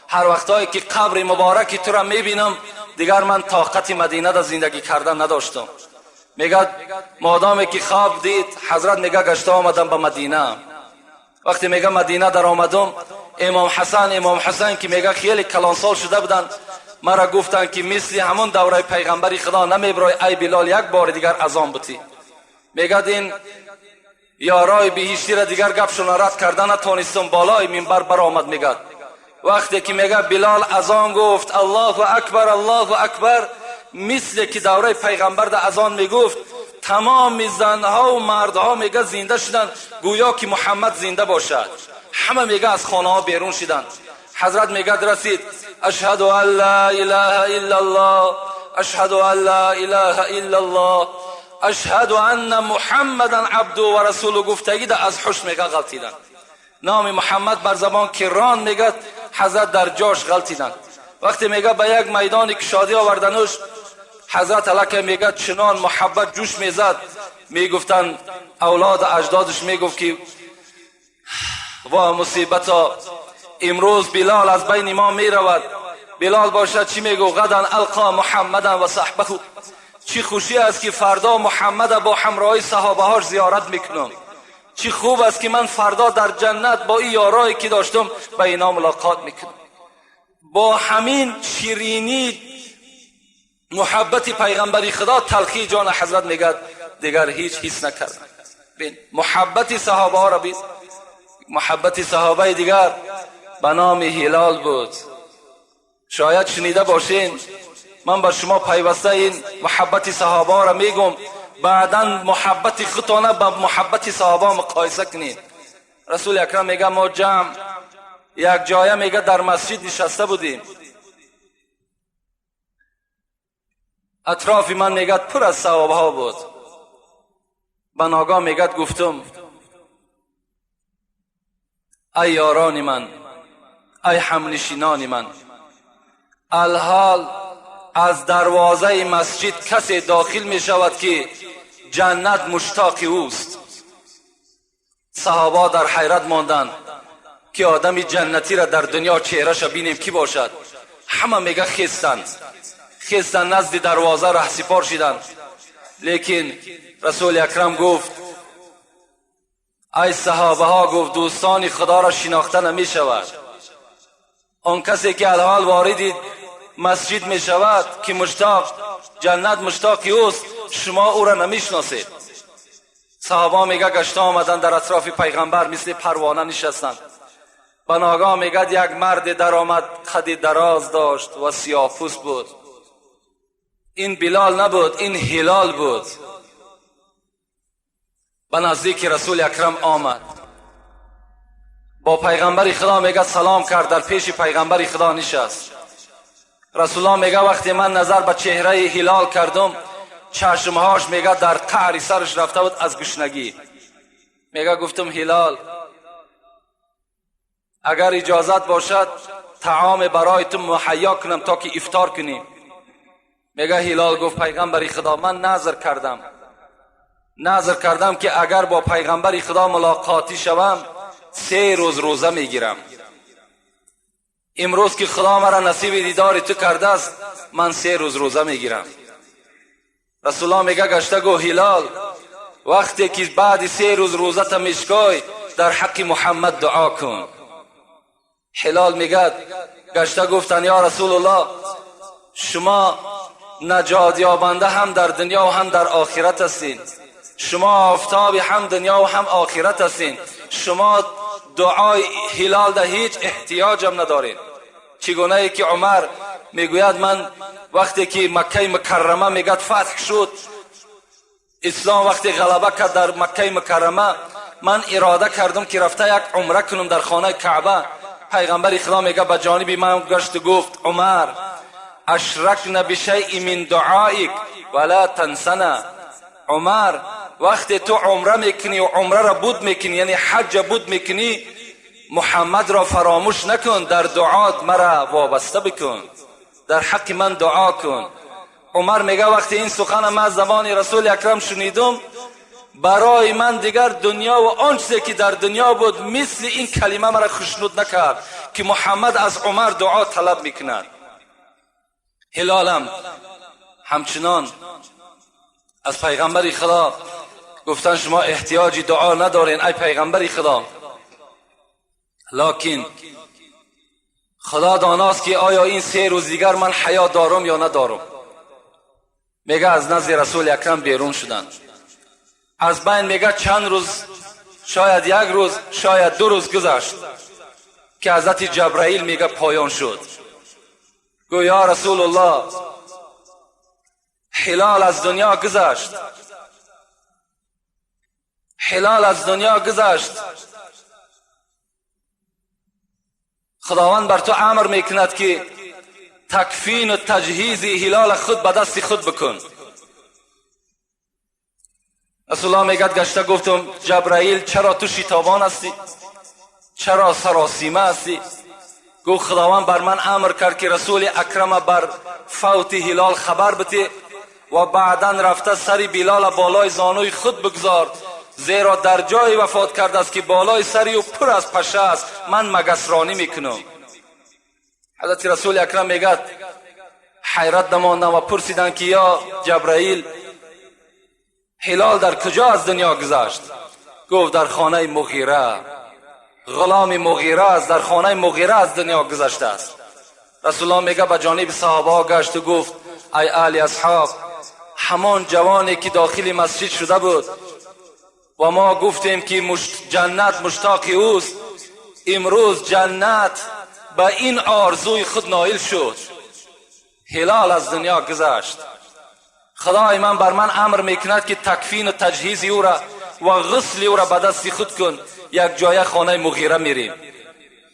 هر وقتایی که قبر مبارک تو را میبینم دیگر من طاقت مدینه دا زندگی کردن نداشتم. میگه مادامی که خواب دید حضرت میگه گشته آمدم به مدینه. وقتی میگه مدینه در آمدم، امام حسین که میگه خیلی کلانسال شده بودن، مرا گفتن که مثل همون دوره پیغمبری خدا نمیبرای ای بلال یک بار دیگر اذان بتی. میگه این یارای بهشتی را دیگر گپشون رد کردن نتونستم، بالای منبر برآمد. میگه وقتی که میگه بلال اذان گفت الله اکبر، مثل که دوره پیغمبر در اذان میگفت، تمام زنها و مردها میگه زنده شدن، گویا که محمد زنده باشد. همه میگه از خانه ها بیرون شدن. حضرت میگه رسید اشهد ان لا اله الا الله، اشهد ان لا اله الا الله، اشهد ان محمدا عبده و رسوله گفتگی ده از حش میگه غلطیدن. نام محمد بر زبان کران میگه حضرت در جاش غلطیدن. وقتی میگه به یک میدانی که شادی آوردنش، حضرت علیه میگه چنان محبت جوش میزد، میگفتن اولاد اجدادش میگفت که وا مصیبتا، امروز بلال از بین ما میرود. بلال باشد چی میگو؟ غدا القا محمدا و صحبه، چی خوشی است که فردا محمد با همراهی صحابه هاش زیارت میکنم. چی خوب است که من فردا در جنت با این یارایی که داشتم با اینا ملاقات میکنم. با همین شیرینی محبت پیغمبری خدا تلخی جان حضرت میگه دیگر هیچ حس نکرد. بین محبت صحابه ها را بین، محبت صحابه دیگر به نام هلال بود. شاید شنیده باشین، من به شما پیوسته این محبت صحابه ها را میگم، بعداً محبت خودتان با محبت صحابه مقایسه کنید. رسول اکرم میگه ما جمع یک جایه میگه در مسجد نشسته بودیم، اطراف من میگه پر از صحابه ها بود. به ناگاه میگه گفتم ای یاران من، ای همنشینان من، الحال از دروازه مسجد کسی داخل می شود که جنت مشتاق اوست. صحابه در حیرت ماندن که آدمی جنتی را در دنیا چهرهش بینیم کی باشد. همه میگه خیستن نزد دروازه رهسپار شدن. لیکن رسول اکرم گفت ای صحابه ها، گفت دوستان خدا را شناخته نمی شود. آن کسی که الحال وارد مسجد می شود که مشتاق جنت مشتاق اوست، شما او را نمی شناسید. صحابه میگه گشته آمدن در اطراف پیغمبر مثل پروانه نشستند. به ناگاه میگه یک مرد در آمد، قد دراز داشت و سیاه‌پوست بود. این بلال نبود، این هلال بود. به نزدیک رسول اکرم آمد، با پیغمبر خدا میگه سلام کرد، در پیش پیغمبر خدا نشست. رسول الله میگه وقتی من نظر به چهره هلال کردم، چشمهاش میگه در قعر سرش رفته بود از گشنگی. میگه گفتم هلال اگر اجازت باشد طعام برای تو مهیا کنم تا که افطار کنیم. میگه هلال گفت پیغمبر خدا من نظر کردم که اگر با پیغمبر خدا ملاقاتی شوم 3 روز روزه میگیرم. امروز که خدا مرا نصیب دیدار تو کرده است، من 3 روز روزه میگیرم. رسول الله میگه گشته گو هلال وقتی که بعد 3 روز روزه تا میشکای در حق محمد دعا کن. هلال میگه گشته گفتن یا رسول الله شما نجات یابنده هم در دنیا و هم در آخرت هستین. شما آفتابی هم دنیا و هم آخرت هستین. شما دعای هلال ده هیچ احتیاج هم ندارین. چگونه ای که عمر میگوید من وقتی که مکه مکرمه میگد فتح شد، اسلام وقتی غلبه کرد در مکه مکرمه، من اراده کردم که رفته یک عمره کنم در خانه کعبه. پیغمبر خدا میگه به جانب من گشت گفت عمر اشرکنا بشیء من دعائک ولا تنسنا. عمر وقتی تو عمره میکنی و عمره را بود میکنی، یعنی حج بود میکنی، محمد را فراموش نکن، در دعات مرا وابسته بکن، در حق من دعا کن. عمر میگه وقتی این سخن من از زبان رسول اکرم شنیدم، برای من دیگر دنیا و آنچه که در دنیا بود مثل این کلمه مرا خشنود نکرد که محمد از عمر دعا طلب میکند. هلالم همچنان از پیغمبر خدا گفتن شما احتیاجی دعا ندارین ای پیغمبر خدا، لکن خدا داناست که آیا این 3 روز دیگر من حیات دارم یا ندارم. میگه از نزد رسول اکرم بیرون شدن. از بین میگه چند روز، شاید 1 روز، شاید 2 روز گذشت که حضرت جبرائیل میگه پایان شد. گو یا رسول الله هلال از دنیا گذشت، هلال از دنیا گذشت. خداوند بر تو امر میکند که تکفین و تجهیز هلال خود به دست خود بکن. رسول الله میگد گشته گفتم جبرائیل چرا تو شتابان هستی؟ چرا سراسیمه هستی؟ گو خداوند بر من امر کرد که رسول اکرم بر فوت هلال خبر بده و بعداً رفته سری بلال بالای زانوی خود بگذار، زیرا در جای وفات کرده است که بالای سری و پر از پشه است، من مگسرانی میکنم. حضرت رسول اکرم میگد حیرت نماندم و پرسیدن که یا جبرائیل هلال در کجا از دنیا گذشت؟ گفت در خانه مغیره، غلام مغیره است، در خانه مغیره از دنیا گذشته است. رسول الله میگه به جانب صحابه گشت و گفت ای اهل اصحاب، همان جوانی که داخل مسجد شده بود و ما گفتیم که جنت مشتاق اوست، امروز جنت به این آرزوی خود نائل شد، هلال از دنیا گذشت. خدای من بر من امر میکند که تکفین و تجهیز او را و غسل او را به دست خود کن. یک جای خانه مغیره میریم.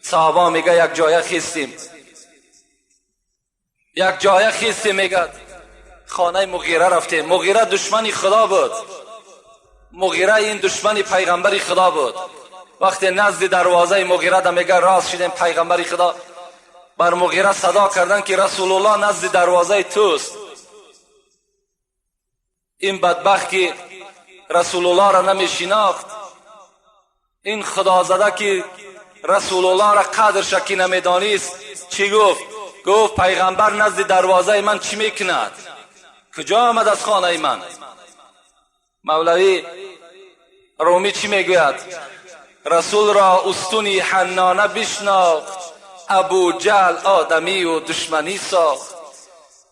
صحابه میگه یک جای خیستیم، یک جای خیستیم، میگه خانه مغیره رفتیم. مغیره دشمنی خدا بود، مغیره این دشمنی پیغمبری خدا بود. وقتی نزد دروازه مغیره ده میگه راست شدیم پیغمبری خدا، بر مغیره صدا کردن که رسول الله نزد دروازه توست. این بدبخت که رسول الله را نمیشناخت، این خدا زده که رسول الله را قدر شکی نمیدانست، چی گفت؟ گفت پیغمبر نزد دروازه من چی میکند؟ کجا آمد از خانه من؟ مولوی رومی چی میگوید؟ رسول را استونی حنانه بشناخت، ابو جهل آدمی و دشمنی ساخت.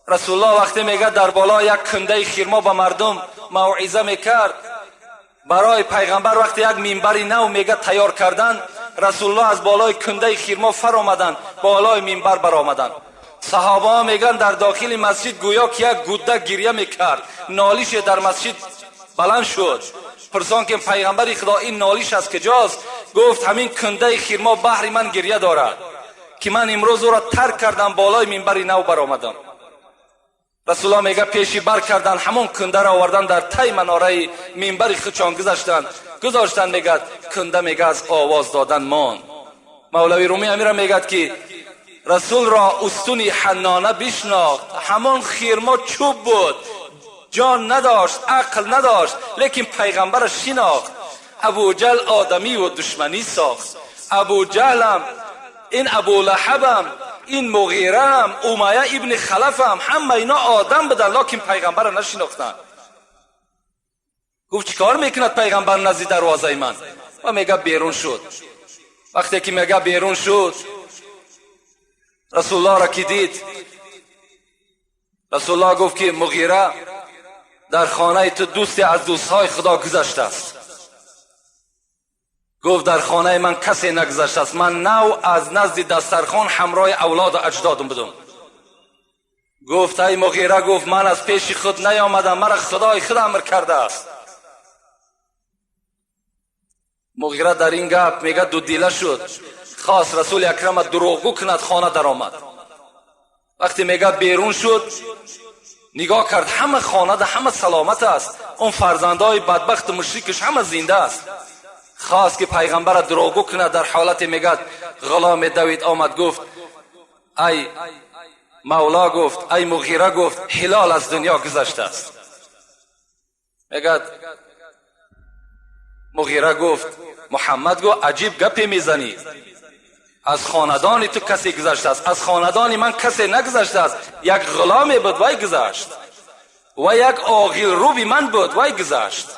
رسول الله وقتی میگه در بالا یک کنده خرما به مردم موعظه میکرد، برای پیغمبر وقتی یک منبری نو میگه تیار کردن، رسول الله از بالای کنده خرما فر آمدن، بالای منبر بر آمدن. صحابه ها میگن در داخل مسجد گویا که یک گوده گریه میکرد، نالیش در مسجد بلند شد. پرسان که پیغمبر خدا این نالیش از کجاست؟ گفت همین کنده خرما بحر من گریه دارد که من امروز او را ترک کردم، بالای منبر نو بر آمدم. رسول الله میگه پیشی بر کردن، همون کنده را آوردن در تی مناره منبر خودشان گذاشتن. میگه کنده میگه از آواز دادن مان. مولوی رومی امیر میگه که رسول را استونی حنانه بشناخت، همون خرما چوب بود، جان نداشت، عقل نداشت، لیکن پیغمبر شناخت. ابو جهل آدمی و دشمنی ساخت. ابو جهلم، این ابو لهبم، این مغیرم، امیه ابن خلفم، همه اینا آدم بدن لیکن پیغمبر نشناختن. گفت چیکار میکند پیغمبر نزد دروازه من؟ و میگه بیرون شد. وقتی که میگه بیرون شد، رسول الله را که دید رسول الله گفت که مغیره در خانه تو دوستی از دوستهای خدا گذشته است. گفت در خانه من کسی نگذشته است، من نو از نزد دسترخوان همراه اولاد و اجدادم بودم. گفت ای مغیره، گفت من از پیش خود نیامدم، مرا خدای خود امر کرده است. مغیره در این گپ میگه دو دیله شد، خواست رسول اکرم دروغگو کند، خانه در آمد. وقتی میگه بیرون شد نگاه کرد، همه خانه ده همه سلامت است، اون فرزندای بدبخت مشرکش همه زنده است. خواست که پیغمبر دروغگو کند، در حالت میگه غلام دوید آمد گفت ای مولا، گفت ای مغیره، گفت هلال از دنیا گذشته است. میگه مغیره گفت محمد گفت عجیب گپی میزنی، از خاندان تو کسی گذشته است، از خاندان من کسی نگذشته است. یک غلامی بود وای گذشت و یک عاقل روبی من بود وای گذشت.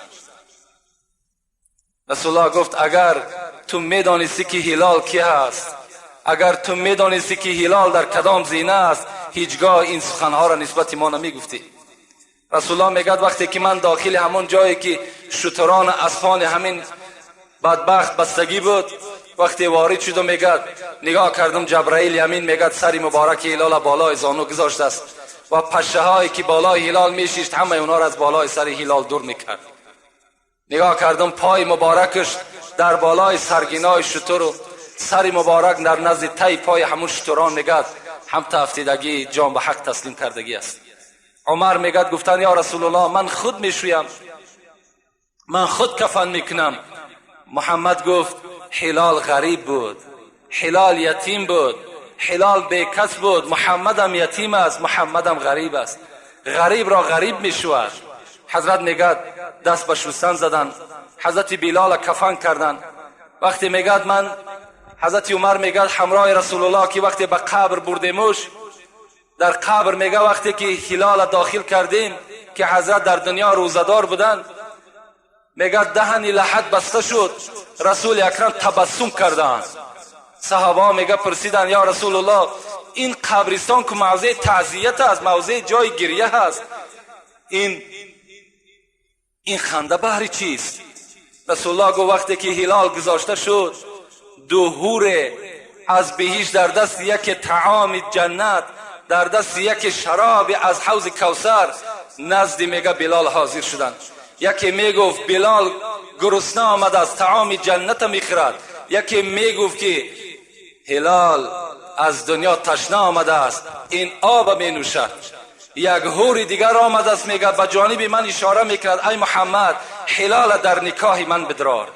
رسول الله گفت اگر تو میدانستی که هلال کی هست، اگر تو میدانستی که هلال در کدام زینه است، هیچگاه این سخنها را نسبت ما نمیگفتی. رسول الله میگه وقتی که من داخل همون جایی که شتران اسفان همین بدبخت بستگی بود، وقتی وارد شدم میگه نگاه کردم جبرائیل یمین میگه سری مبارک هلال بالای زانو گذاشته است و پشه هایی که بالای هلال میشیشت همه اونا را از بالای سر هلال دور میکرد. نگاه کردم پای مبارکش در بالای سرگینای شتر و سری مبارک در نزد تی پای همون شتران میگه هم تفتیدگی جان به حق تسلیم کردگی است. عمر میگه گفتن یا رسول الله من خود میشویم، من خود کفن میکنم. محمد گفت هلال غریب بود، هلال یتیم بود، هلال بیکس بود، محمد هم یتیم است، محمد هم غریب است. غریب را غریب میشود. حضرت میگه دست به شستن زدن، حضرت بلال کفن کردن. وقتی میگه من حضرت عمر میگه همراه رسول الله که وقتی به قبر بردیمش، در قبر میگه وقتی که هلال داخل کردیم که حضرت در دنیا روزدار بودن، میگه دهن لحد بسته شد، رسول اکرم تبسم کردند. صحابه میگه پرسیدن یا رسول الله این قبرستان که موضع تعزیت است، موضع جای گریه هست، این خنده بهری چیست؟ رسول الله گفت وقتی که هلال گذاشته شد، دو حور از بهشت در دست یک طعام جنت، در دست یک شراب از حوض کوثر نزد میگه بلال حاضر شدند. یکی میگفت بلال گرسنه آمده از طعام جنت میخورد، یکی میگفت که هلال از دنیا تشنه آمده است، این آب می نوشد. یک حور دیگر آمده است میگه به جانب من اشاره میکرد ای محمد هلال در نکاح من بدرار.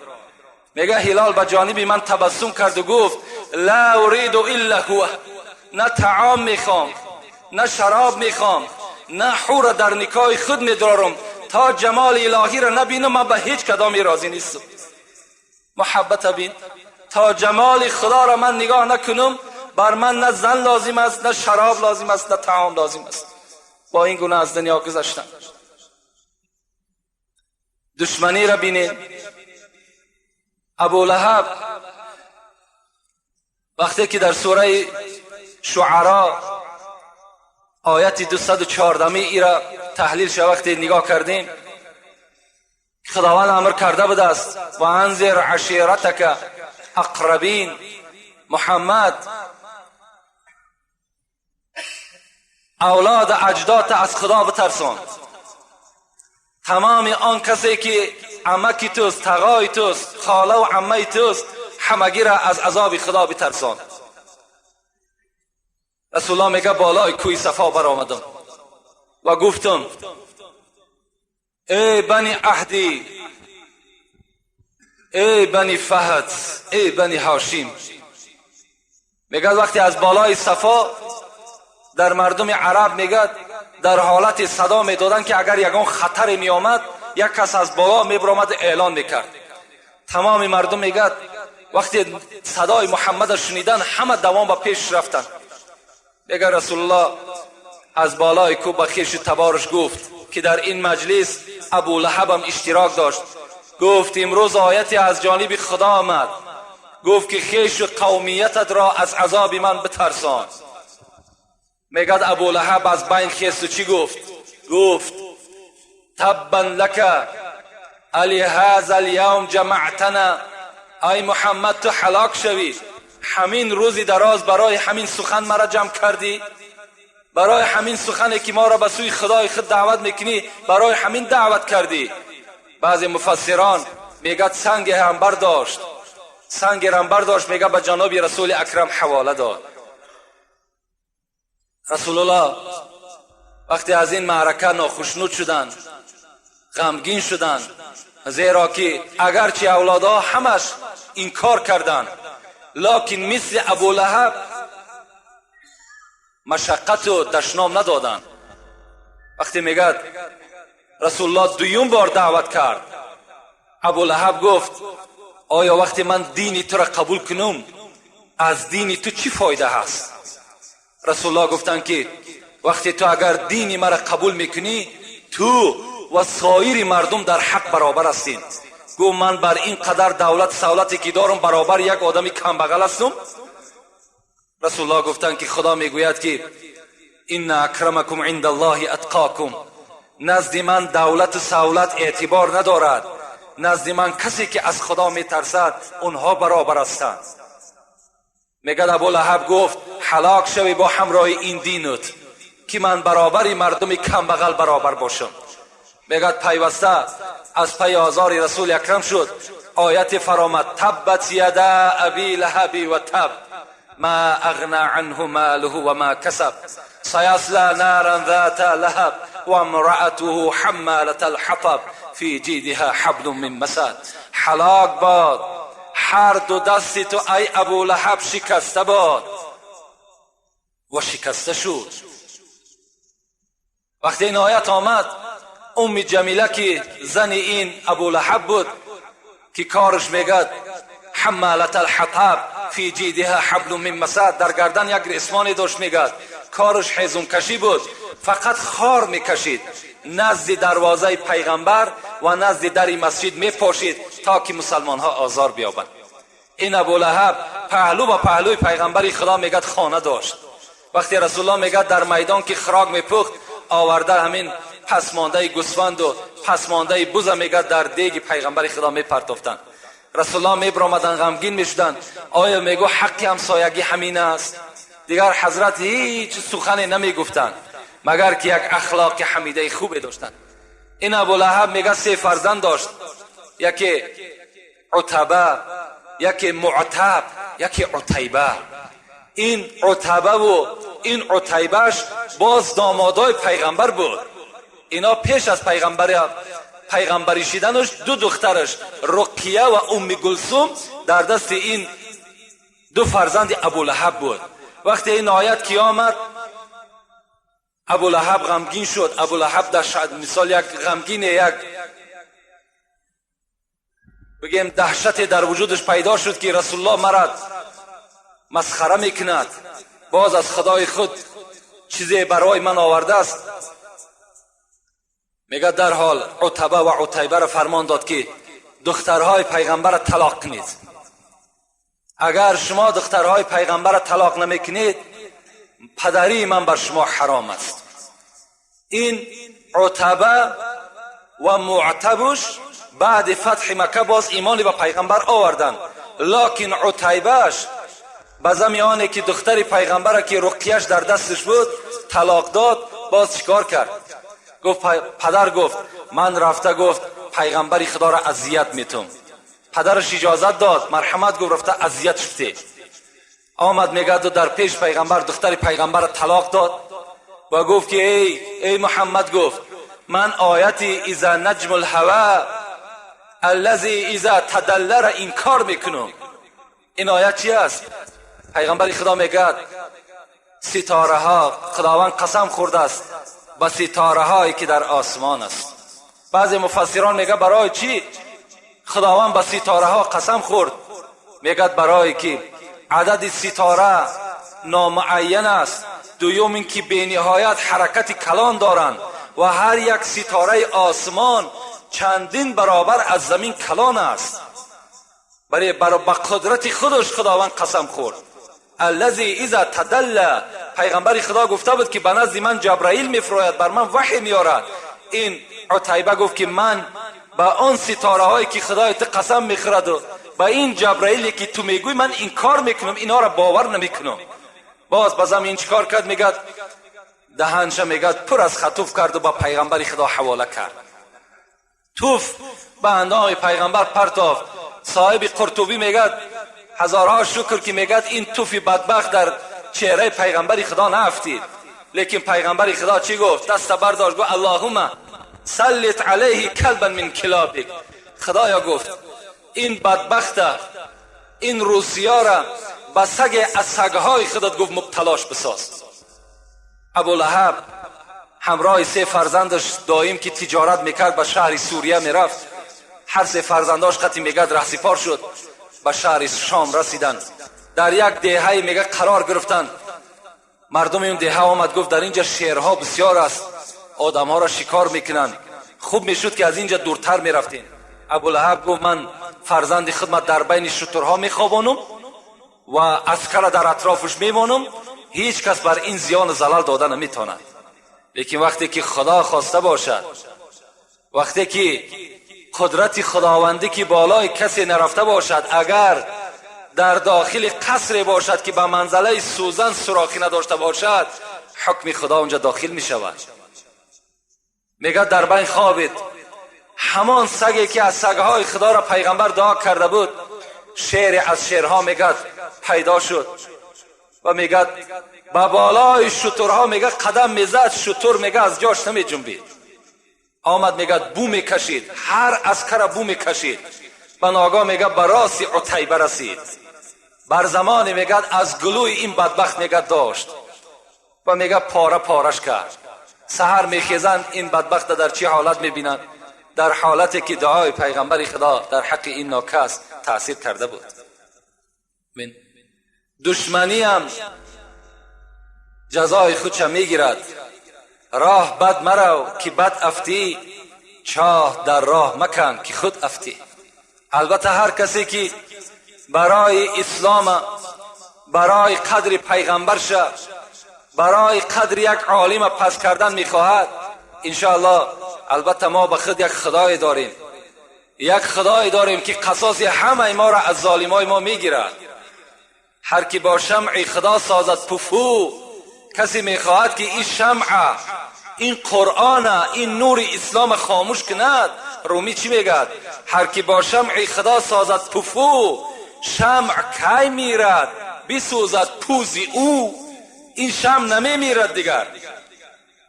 میگه هلال به جانب من تبسم کرد و گفت لا اريد الا هو، نه طعام میخوام نه شراب میخوام نه حور در نکاح خود میدارم، تا جمال الهی را نبینم من به هیچ کدامی راضی نیستم. محبت بین، تا جمال خدا را من نگاه نکنم بر من نه زن لازم است نه شراب لازم است نه طعام لازم است. با این گونه از دنیا گذشتن. دشمنی را بینید. ابو لهب وقتی که در سوره شعراء آیت 214 ای را تحلیل شد وقتی نگاه کردیم، خداوند امر کرده بود است و انذر عشیرتک اقربین، محمد اولاد اجداد از خدا بترسان. تمام آن کسی که عمکی توست، تقای توست، خاله و عمه توست، همگی را از عذاب خدا بترسان. رسول الله میگه بالای کوی صفا برآمدم و گفتم ای بنی عهدی، ای بنی فهد، ای بنی هاشم. میگه وقتی از بالای صفا در مردم عرب میگه در حالت صدا میدادن که اگر یگان خطر می آمد یک کس از بالا میبرامد اعلان میکرد. تمام مردم میگه وقتی صدای محمد شنیدن همه دوام به پیش رفتن. میگه رسول الله از بالای کوه به خویش تبارش گفت که در این مجلس ابو لهب هم اشتراک داشت. گفت امروز آیتی از جانب خدا آمد، گفت که خویش و قومیتت را از عذاب من بترسان. میگد ابولهب از بین خیست و چی گفت؟ گفت تبا لک علی هذا الیوم جمعتنا. ای محمد تو هلاک شوی، همین روزی دراز برای همین سخن مرا جمع کردی، برای همین سخنی که ما را به سوی خدای خود دعوت میکنی برای همین دعوت کردی. بعضی مفسران میگد سنگ هم برداشت، سنگ هم برداشت، میگه به جناب رسول اکرم حواله داد. رسول الله وقتی از این معرکه ناخشنود شدند، غمگین شدند، زیرا که اگرچه اولادها همش این کار کردند لکن مثل ابولهب مشقت و دشنام ندادند. وقتی میگد رسول الله دویم بار دعوت کرد، ابولهب گفت آیا وقتی من دین تو را قبول کنم از دین تو چی فایده هست؟ رسول الله گفتند که وقتی تو اگر دین مرا قبول میکنی تو و سایر مردم در حق برابر هستین. گو من بر این قدر دولت سهولتی که دارم برابر یک آدمی کم بغل هستم؟ رسول الله گفتند که خدا میگوید که ان اکرمکم عند الله اتقاکم. نزد من دولت و سهولت اعتبار ندارد، نزد من کسی که از خدا میترسد اونها برابر هستند. میگد ابولهب گفت هلاک شوی با همراه این دینت که من برابری مردم کم بغل برابر باشم. میگد پیوسته از پی آزار رسول اکرم شد آیت فرامد تبت یدا ابی لهب و تب ما اغنى عنه ماله و ما کسب سیصلی نارا ذات لهب و امرأته حمالة الحطب فی جیدها حبل من مسد. هلاک باد هر دو دستی تو ای ابولهب شکسته باد. و شکسته شد. وقتی این آیت آمد ام جمیله که زن این ابولهب بود که کارش میگد حمالة الحطب فی جیدها حبل من مسد، در گردن یک ریسمانی داشت، میگد کارش حزم کشی بود، فقط خار میکشید، نزد دروازه پیغمبر و نزد در مسجد میپاشید تا که مسلمان ها آزار بیابند. این ابولهب پهلو با پهلوی پیغمبر خدا میگد خانه داشت. وقتی رسول الله میگد در میدان که خراگ میپخت آورده همین پسمانده گوسفند و پسمانده بز میگد در دیگ پیغمبر خدا میپرتافتند. رسول الله میبرامدن غمگین میشدند. آیا میگو حق همسایگی همین است؟ دیگر حضرت هیچ سخنی نمیگفتند مگر که یک اخلاق حمیده خوبی داشتند. این ابولهب میگه 3 فرزند داشت، یکی عتبه، یکی معتب، یکی عتیبه. این عتبه و این عتیبهش باز دامادای پیغمبر بود. اینا پیش از پیغمبری شدنش 2 دخترش رقیه و ام گلثوم در دست این 2 فرزند ابولهب بود. وقتی این آیت که آمد ابولهب غمگین شد. ابولهب در مثال یک غمگین، یک بگیم دهشت در وجودش پیدا شد که رسول الله مرا مسخره میکند، باز از خدای خود چیزی برای من آورده است. میگه در حال عتبه و عتیبه را فرمان داد که دخترهای پیغمبر را طلاق کنید. اگر شما دخترهای پیغمبر را طلاق نمیکنید پدری من بر شما حرام است. این عتبه و معتبش بعد فتح مکه باز ایمان به پیغمبر آوردند، لکن عتیبهش به زمیانی که دختر پیغمبر که رقیهش در دستش بود طلاق داد، باز چیکار کرد؟ گفت پدر گفت من رفته گفت پیغمبری خدا را اذیت میتم. پدرش اجازت داد، مرحمت گفت رفته اذیت شده. آمد میگه در پیش پیغمبر دختر پیغمبر را طلاق داد و گفت که ای محمد، گفت من آیت اذا نجم الهوا الذي اذا تدلى را انکار میکنم. این آیت چی است؟ پیغمبر خدا میگه ستاره ها، خداوند قسم خورده است با ستاره هایی که در آسمان است. بعضی مفسران میگه برای چی خداوند با ستاره ها قسم خورد؟ میگه برای که عدد ستاره نامعین است، دوم این که به نهایت حرکت کلان دارند و هر یک ستاره آسمان چندین برابر از زمین کلان است. برای قدرت خودش خداوند قسم خورد. الذي اذا تدلى پیغمبر خدا گفته بود که به نزد من جبرائیل میفراید، بر من وحی میارد. این عتیبه گفت که من با آن ستاره هایی که خدای تو قسم میخورد و با این جبرائیلی که تو میگوی من این کار میکنم، اینا را باور نمیکنم. باز بازم این چیکار کرد؟ میگد دهنش میگد پر از خطوف کرد و با پیغمبر خدا حواله کرد. توف به اندام پیغمبر پرتافت. صاحب قرطبی میگد هزارها شکر که میگد این توف بدبخت در چهره پیغمبر خدا نافتید. لیکن پیغمبر خدا چی گفت؟ دست برداشت گفت اللهم سلط علیه کلبا من کلابک. خدایا گفت این بدبخت، این روسیا را به سگ از سگهای خودت گفت مبتلاش بساز. ابولهب همراه 3 فرزندش دائم که تجارت میکرد به شهر سوریه میرفت. هر 3 فرزنداش قطعی میگد رهسپار شد، به شهر شام رسیدن. در یک دهه میگه قرار گرفتن. مردم این دهه آمد گفت در اینجا شیرها بسیار است، آدم ها را شکار میکنن، خوب میشد که از اینجا دورتر میرفتین. ابولهب گفت من فرزند خدمت در بین شترها میخوابانم و عسکر در اطرافش میمانم، هیچ کس بر این زیان و زلال داده نمیتواند. لیکن وقتی که خدا خواسته باشد، وقتی که قدرت خداوندی که بالای کسی نرفته باشد، اگر در داخل قصر باشد که به منزله سوزن سوراخی نداشته باشد، حکم خدا اونجا داخل می شود. میگه در بین خوابید همان سگی که از سگهای خدا را پیغمبر دعا کرده بود، شیر از شیرها میگه پیدا شد و میگه با بالای شترها میگه قدم میزد، شتر میگه از جاش نمی جنبید. آمد میگه بو میکشید، هر عسکر بو میکشید. به ناگاه میگه به راس عتیبه رسید. بر زمان میگه از گلوی این بدبخت میگه داشت و میگه پاره پارش کرد. سحر میخیزند این بدبخت در چه حالت میبینند؟ در حالتی که دعای پیغمبر خدا در حق این ناکس تأثیر کرده بود. دشمنی هم جزای خودش میگیرد. راه بد مرو که بد افتی، چاه در راه مکن که خود افتی. البته هر کسی که برای اسلام، برای قدر پیغمبر شه، برای قدر یک عالم پس کردن میخواهد، انشاءالله البته ما به خود یک خدای داریم، یک خدای داریم که قصاص همه ما را از ظالمای ما میگیرد. هر کی با شمع خدا سازد پفو، کسی میخواهد که این شمع، این قرآن، این نور اسلام خاموش کند. رومی چی میگد؟ هر کی با شمع خدا سازد پفو، شمع کی میرد بسوزد پوزی او. این شمع نمیمیرد دیگر،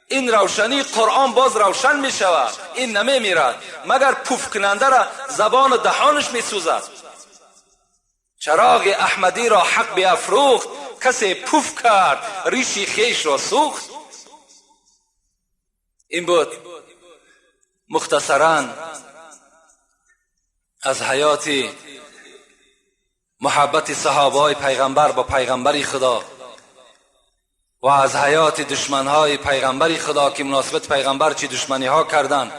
این روشنی قرآن باز روشن میشود، این نمیمیرد مگر پوف کننده را زبان و دهانش میسوزد. چراغ احمدی را حق بیافروخت، کسی پوف کرد ریشی خیش را سوخت. این بود مختصراً از حیات محبت صحابه های پیغمبر با پیغمبر خدا و از حیات دشمن های پیغمبر خدا که مناسبت پیغمبر چی دشمنی ها کردن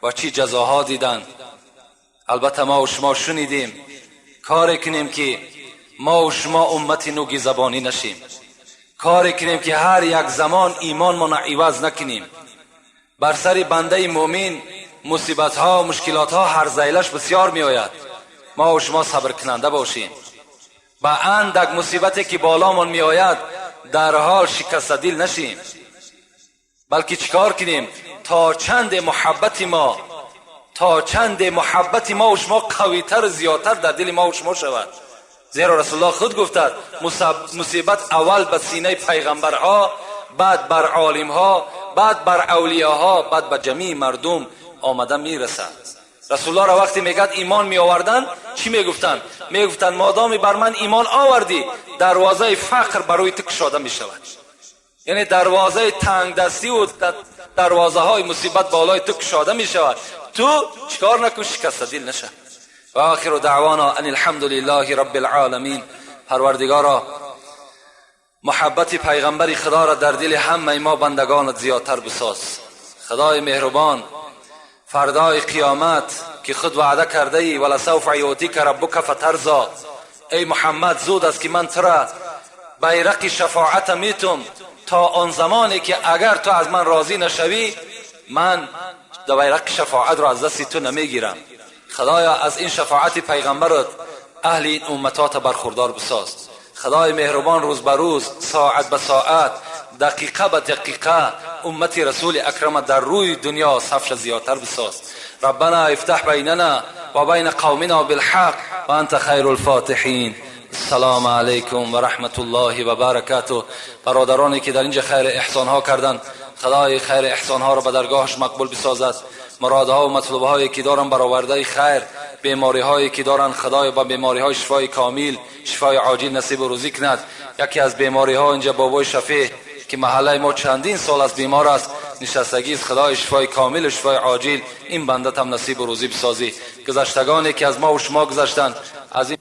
و چی جزاها دیدن. البته ما و شما شنیدیم. کار کنیم که ما و شما امت نوگی زبانی نشیم. کار کنیم که هر یک زمان ایمان ما عوض نکنیم. بر سر بنده مومن مصیبت ها و مشکلات ها هر زیلش بسیار می آید. ما و شما صبر کننده باشیم. با اندک مصیبتی که بالامون می آید در حال شکست دل نشیم، بلکه چیکار کنیم تا چند محبت ما و شما قویتر و زیادتر در دل ما و شما شود. زیرا رسول الله خود گفتند مصیبت اول به سینه پیغمبرها، بعد بر عالمها، بعد بر اولیاها، بعد به جمیع مردم آمده میرسد. رسول الله را وقتی میگد ایمان می آوردن چی میگفتن؟ میگفتن مادامی بر من ایمان آوردی دروازه فقر برای تو گشاده می شود. یعنی دروازه تنگ دستی و دروازه های مصیبت بالای تو گشاده می شود. تو چیکار نکن شکست دل نشه. و آخر دعوانا ان الحمد لله رب العالمین. پروردگارا محبت پیغمبر خدا را در دل همه ما بندگانت زیادتر بساز. خدای مهربان، فردای قیامت که خود وعده کرده ای ولسوف یعطیک ربک فترضی، ای محمد زود است که من ترا بیرق شفاعت میتم تا آن زمانی که اگر تو از من راضی نشوی من بیرق شفاعت را از دست تو نمیگیرم. خدایا از این شفاعت پیغمبرت اهل این امتات برخوردار بساز. خدای مهربان روز به روز، ساعت به ساعت، دقیقه به دقیقه امت رسول اکرم در روی دنیا صفش زیادتر بساز. ربنا افتح بیننا و بین قومنا بالحق و انت خیر الفاتحین. السلام علیکم و رحمت الله و برکاته. برادرانی که در اینجا خیر احسان ها کردند، خدای خیر احسان ها را به درگاهش مقبول بسازد. مرادها و مطلوب هایی که دارن برآورده خیر، بیماری هایی که دارن خدای با بیماری های شفای کامل، شفای عاجل نصیب و روزی کند. یکی از بیماری ها اینجا بابای شفیع که محله ما چندین سال از بیمار است، نشستگی است. خدای شفای کامل و شفای عاجل این بنده هم نصیب و روزی بسازی. گذشتگانی که از ما و شما گذشتند از این